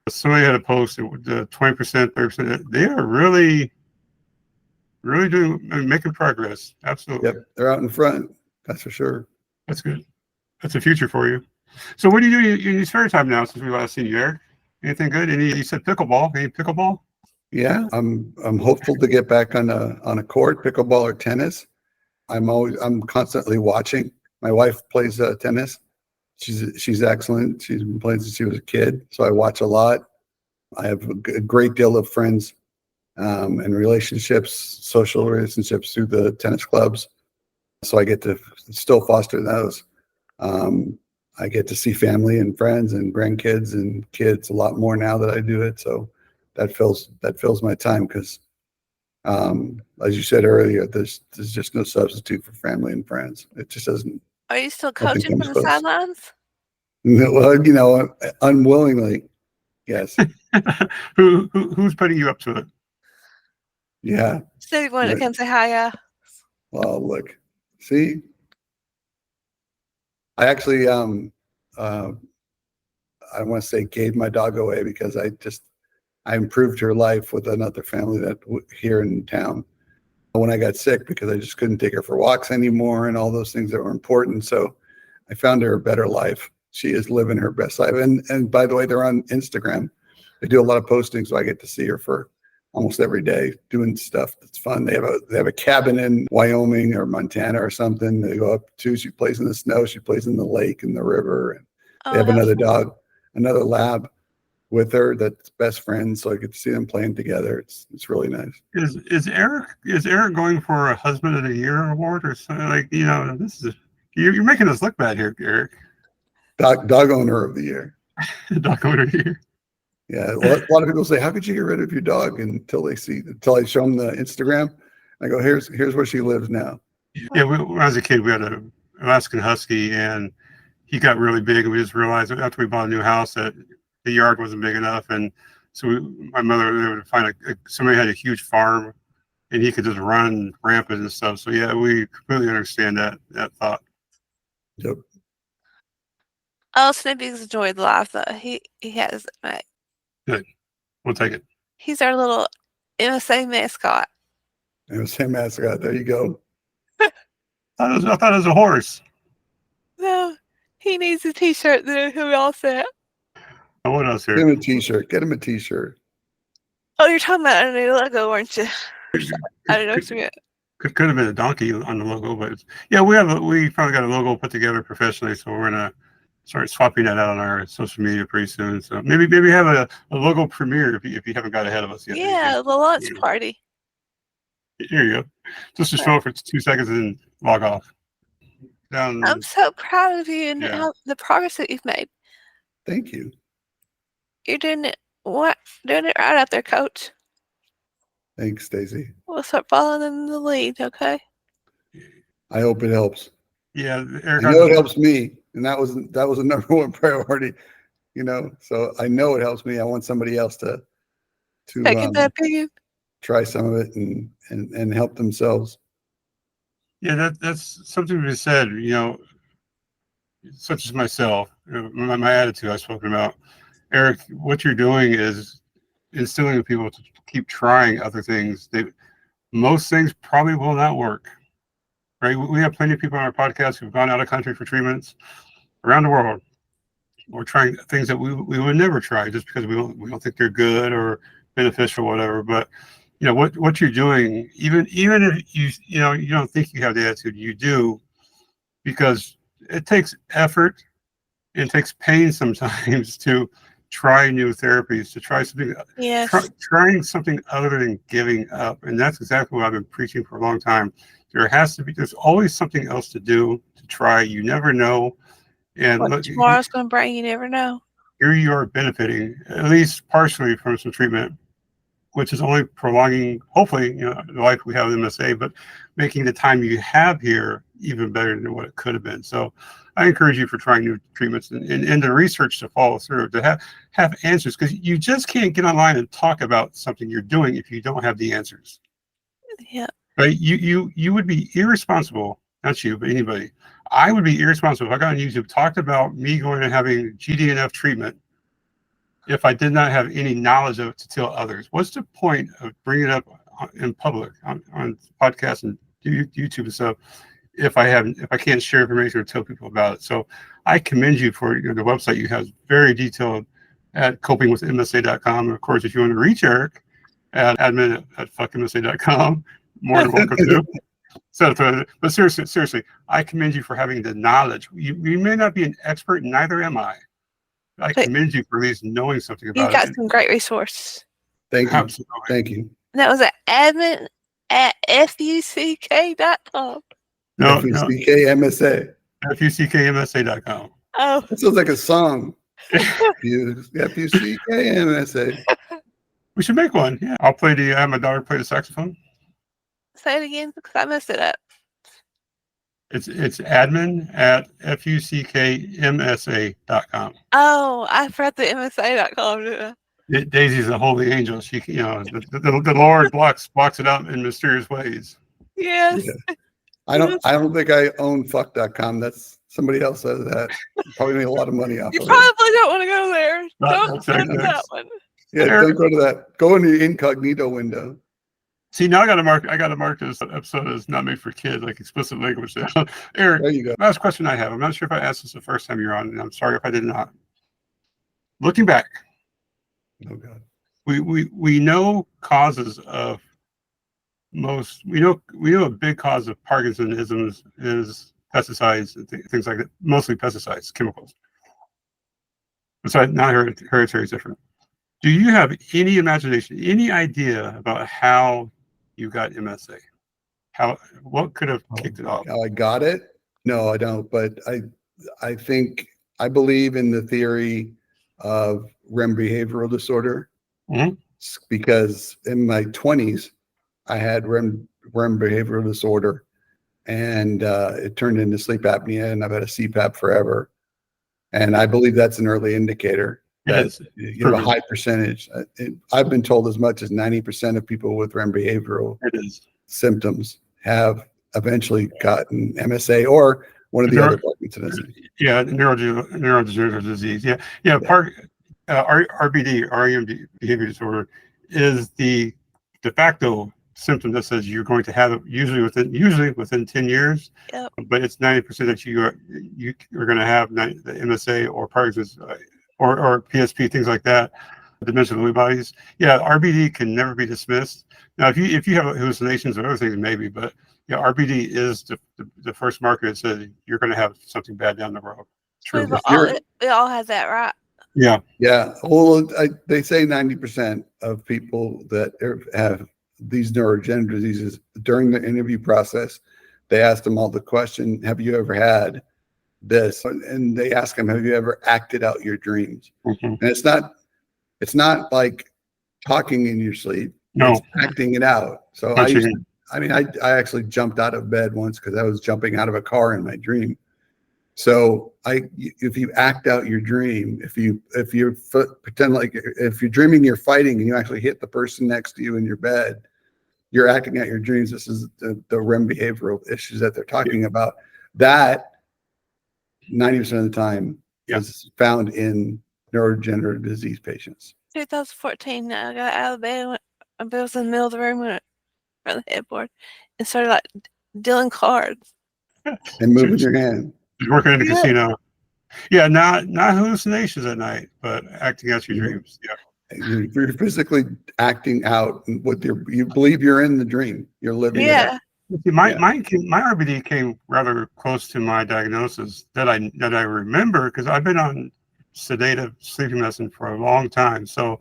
Somebody had a post. The 20%, 30%. They are really making progress. Absolutely. Yep, they're out in front. That's for sure. That's good. That's the future for you. So, what do you do in your spare time now? Since we last seen you, Eric, anything good? You said pickleball. Any pickleball? Yeah, I'm hopeful to get back on a court, pickleball or tennis. I'm constantly watching. My wife plays tennis. She's excellent. She's been playing since she was a kid, so I watch a lot. I have a great deal of friends and relationships, social relationships through the tennis clubs. So I get to still foster those. I get to see family and friends and grandkids and kids a lot more now that I do it. So that fills my time because, as you said earlier, there's just no substitute for family and friends. It just doesn't. Are you still coaching from the sidelines? Well, unwillingly, yes. Who's putting you up to it? Yeah. Steve wanted to come say hi, yeah. Well, look, see, I actually, I want to say gave my dog away because I improved her life with another family that here in town when I got sick because I just couldn't take her for walks anymore and all those things that were important. So I found her a better life. She is living her best life. And by the way, they're on Instagram. They do a lot of posting, so I get to see her for almost every day doing stuff that's fun. They have a cabin in Wyoming or Montana or something. They go up to. She plays in the snow. She plays in the lake and the river. And they have another dog, another lab with her that's best friends. So I get to see them playing together. It's really nice. Is Eric going for a Husband of the Year award or something? Like this is you're making us look bad here, Eric. Dog owner of the year. Dog owner of the year. Yeah, a lot of people say, "How could you get rid of your dog?" Until I show them the Instagram. I go, "Here's where she lives now." Yeah, when I was a kid, we had an Alaskan Husky, and he got really big, and we just realized after we bought a new house that the yard wasn't big enough, and so my mother would find somebody had a huge farm, and he could just run rampant and stuff. So yeah, we completely understand that thought. Yep. Oh, Snippy's enjoyed life though. He has it, mate. Good. We'll take it. He's our little MSA mascot. MSA mascot. There you go. I thought it was a horse. No, he needs a T-shirt. Then he'll be all set. Oh, what else here? Get him a T-shirt. Get him a T-shirt. Oh, you're talking about a new logo, aren't you? I don't know what you meant. Could have been a donkey on the logo, but yeah, we probably got a logo put together professionally, so we're gonna start swapping that out on our social media pretty soon. So maybe have a logo premiere if you haven't got ahead of us yet. Yeah, the launch party. Here you go. Just to show it for 2 seconds and then log off. I'm so proud of you and the progress that you've made. Thank you. You're doing it right out there, Coach. Thanks, Stacy. We'll start following in the lead, okay? I hope it helps. Yeah, Eric, I know it helps me, and that was the number one priority. so I know it helps me. I want somebody else to Taking that opinion. try some of it and help themselves. Yeah, that's something to be said, such as myself, my attitude I've spoken about. Eric, what you're doing is instilling in people to keep trying other things. Most things probably will not work, right? We have plenty of people on our podcast who've gone out of country for treatments around the world. We're trying things that we would never try just because we don't think they're good or beneficial, or whatever. But what you're doing, even if you don't think you have the attitude, you do, because it takes effort. It takes pain sometimes to try new therapies, to try something, trying something other than giving up. And that's exactly what I've been preaching for a long time. There's always something else to do, to try. You never know. And what tomorrow's going to bring, you never know. Here you are benefiting, at least partially, from some treatment, which is only prolonging, hopefully, the life we have in MSA, but making the time you have here even better than what it could have been. So I encourage you for trying new treatments and the research to follow through, to have answers, because you just can't get online and talk about something you're doing if you don't have the answers. Yeah. Right? You would be irresponsible, not you, but anybody. I would be irresponsible if I got on YouTube, talked about me going and having GDNF treatment, if I did not have any knowledge of it to tell others. What's the point of bringing it up in public on podcasts and YouTube and stuff if I can't share information or tell people about it? So I commend you for the website you have, very detailed, at copingwithmsa.com. And of course, if you want to reach Eric at admin@fuckmsa.com, more than welcome to. But seriously, I commend you for having the knowledge. You may not be an expert, neither am I. I commend you for at least knowing something about it. You've got some great resources. Thank you. Absolutely. Thank you. That was an admin at fuck.com. No, FUCKMSA. FUCKMSA.com. Oh. That sounds like a song. FUCKMSA. We should make one. Yeah. I have my daughter play the saxophone. Say it again, because I messed it up. It's admin at fuckmsa.com. Oh, I forgot the MSA.com, didn't I? Daisy's a holy angel. She, the Lord blocks it out in mysterious ways. Yes. Yeah. I don't think I own fuck.com. That's somebody else says that. Probably make a lot of money off You of probably don't want to go there. Don't go to that one. Yeah, don't go to that. Go in the incognito window. See, now I got to mark this episode as not made for kids, like explicit language. Eric, there you go. Last question I have. I'm not sure if I asked this the first time you're on, and I'm sorry if I did not. Looking back, oh God, we know causes of we know a big cause of Parkinsonism is pesticides and things like that. Mostly pesticides, chemicals. Besides, not hereditary is different. Do you have any imagination, any idea about how you got MSA? What could have kicked it off? How I got it? No, I don't. But I think I believe in the theory of REM behavioral disorder, because in my 20s I had REM behavioral disorder, and it turned into sleep apnea, and I've had a CPAP forever. And I believe that's an early indicator. Yes, you have a high percentage. I've been told as much as 90% of people with REM behavioral symptoms have eventually gotten MSA or one of the other Parkinson's. Yeah, neurodegenerative disease. Yeah. RBD, REM behavior disorder, is the de facto symptom that says you're going to have it usually within 10 years. Yep. But it's 90% that you are going to have the MSA or Parkinson's. Or PSP, things like that, dementia Lewy bodies. Yeah, RBD can never be dismissed. Now, if you have hallucinations or other things, maybe, but yeah, RBD is the first marker that says you're going to have something bad down the road. True. We all have that, right? Yeah. Yeah. Well, they say 90% of people that have these neurodegenerative diseases, during the interview process, they ask them all the question, have you ever had this? And they ask them, have you ever acted out your dreams? And it's not like talking in your sleep. No, it's acting it out. So I actually jumped out of bed once because I was jumping out of a car in my dream. So if you act out your dream, if you pretend like if you're dreaming you're fighting and you actually hit the person next to you in your bed, you're acting out your dreams. This is the REM behavioral issues that they're talking about. That 90% of the time is found in neurodegenerative disease patients. 2014, I got out of bed. I was in the middle of the room around the headboard and started like dealing cards and moving your hand. Working in a casino. Yeah, not hallucinations at night, but acting out your dreams. Yeah. You're physically acting out what you believe you're in the dream. You're living it out. My RBD came rather close to my diagnosis that I remember, because I've been on sedative sleeping medicine for a long time. So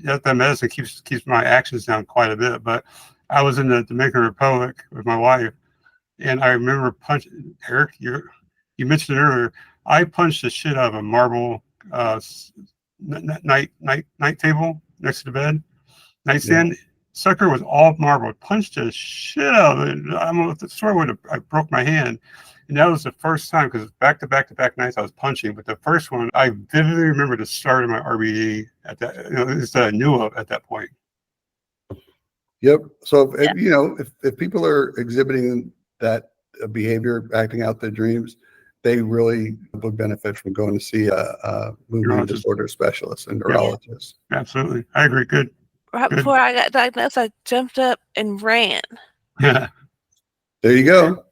that medicine keeps my actions down quite a bit. But I was in the Dominican Republic with my wife, and I remember punching Eric. You mentioned it earlier. I punched the shit out of a marble night table next to the bed, nightstand. Yeah. Sucker was all marble. Punched the shit out of it. I swear I broke my hand. And that was the first time, because back to back nights I was punching. But the first one, I vividly remember the start of my RBD at that. That I knew of at that point. Yep. So if people are exhibiting that behavior, acting out their dreams, they really would benefit from going to see a movement disorder specialist and neurologist. Yeah. Absolutely, I agree. Good. Before I got diagnosed, I jumped up and ran. Yeah. There you go.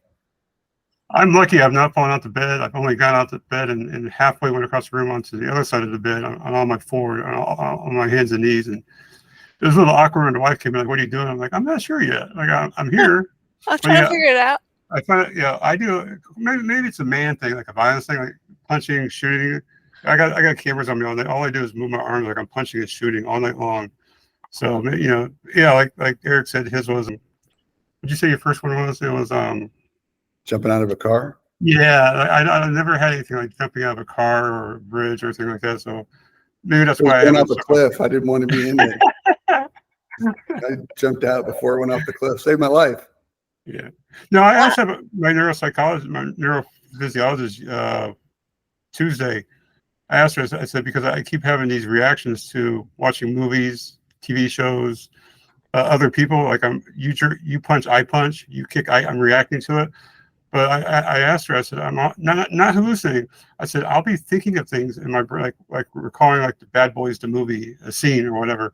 I'm lucky I've not fallen out the bed. I've only gone out the bed and halfway went across the room onto the other side of the bed on all my on my hands and knees. And it was a little awkward when the wife came in, like, "What are you doing?" I'm like, "I'm not sure yet. Like, I'm here." I was trying to figure it out. I find it, I do. Maybe it's a man thing, like a violence thing, like punching, shooting. I got cameras on me all night. All I do is move my arms like I'm punching and shooting all night long. So like Eric said, his was. Would you say your first one was? It was jumping out of a car. Yeah, I never had anything like jumping out of a car or a bridge or anything like that. So maybe that's why I went off a cliff. I didn't want to be in it. I jumped out before it went off the cliff. Saved my life. Yeah. No, I also have my neuropsychologist, my neurophysiologist Tuesday. I asked her, I said, because I keep having these reactions to watching movies, TV shows, other people, like you punch, I punch, you kick, I'm reacting to it. But I asked her, I said, I'm not hallucinating. I said, I'll be thinking of things in my brain, like recalling like the Bad Boys, the movie, a scene or whatever.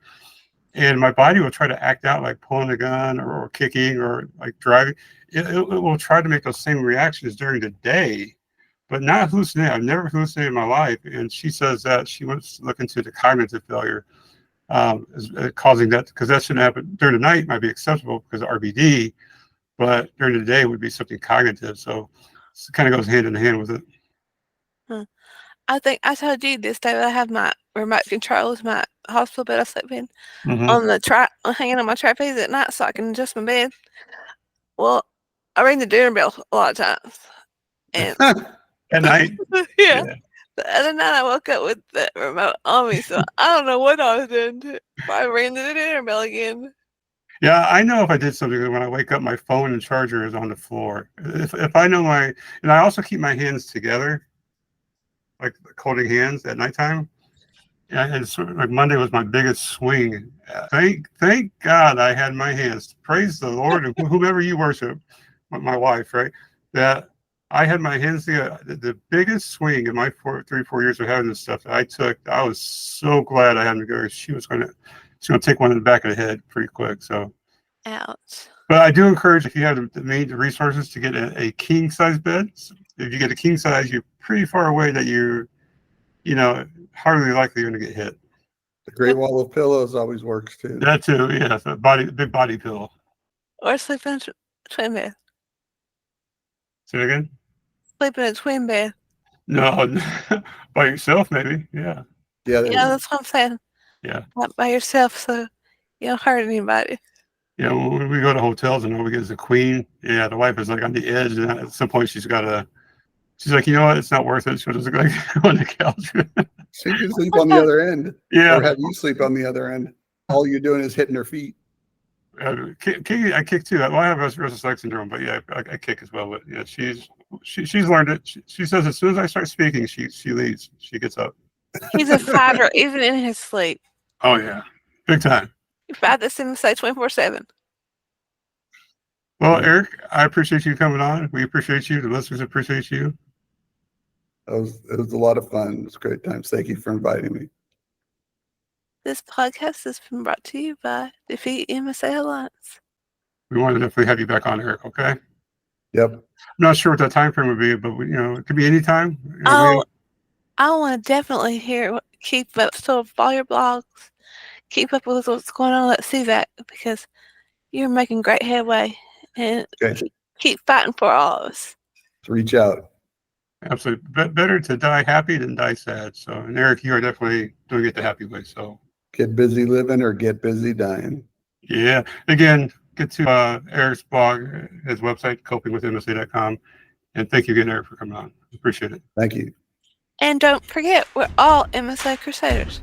And my body will try to act out like pulling a gun or kicking or like driving. It will try to make those same reactions during the day, but not hallucinating. I've never hallucinated in my life. And she says that she wants to look into the cognitive failure causing that, because that shouldn't happen during the night. Might be acceptable because of RBD, but during the day would be something cognitive. So it kind of goes hand in hand with it. I think I told you this day that I have my remote control is my hospital bed I sleep in on the hanging on my trapeze at night so I can adjust my bed. Well, I ring the dinner bell a lot of times. And at night? Yeah. The other night I woke up with the remote on me, so I don't know what I was doing to it. I rang the dinner bell again. Yeah, I know if I did something, when I wake up, my phone and charger is on the floor. If I know and I also keep my hands together, like holding hands at nighttime. And sort of like Monday was my biggest swing. Thank God I had my hands. Praise the Lord, and whomever you worship, my wife, right? That I had my hands together. The biggest swing in my 4 years of having this stuff that I took. I was so glad I had them together. She's gonna take one in the back of the head pretty quick. So, ouch. But I do encourage, if you have the resources, to get a king size bed. If you get a king size, you're pretty far away that you're, hardly likely you're going to get hit. The Great Wall of Pillows always works too. That too, yeah. The big body pillow. Or sleep in a twin bed. Say it again? Sleep in a twin bed. No, by yourself maybe, yeah. Yeah, that's what I'm saying. Yeah. Not by yourself, so you don't hurt anybody. Yeah, when we go to hotels and all we get is a queen, the wife is like on the edge, and at some point she's like, you know what, it's not worth it. She'll just like on the couch. She can sleep on the other end. Yeah. Or have you sleep on the other end. All you're doing is hitting her feet. I kick too. Well, I have restless leg syndrome, but yeah, I kick as well. But yeah, she's She's learned it. She says as soon as I start speaking, she leaves. She gets up. He's a fighter, even in his sleep. Oh yeah, big time. You fight this MSA 24/7. Well, Eric, I appreciate you coming on. We appreciate you. The listeners appreciate you. It was a lot of fun. It was great times. Thank you for inviting me. This podcast has been brought to you by Defeat MSA Alliance. We want to definitely have you back on, Eric. Okay. Yep. I'm not sure what that time frame would be, but it could be any time. I want to definitely keep up to all your blogs, keep up with what's going on at CVAC, because you're making great headway, and keep fighting for all of us. Reach out. Absolutely. Better to die happy than die sad. So, and Eric, you are definitely doing it the happy way. So get busy living or get busy dying. Yeah. Again, get to Eric's blog, his website, copingwithmsa.com. And thank you again, Eric, for coming on. Appreciate it. Thank you. And don't forget, we're all MSA Crusaders.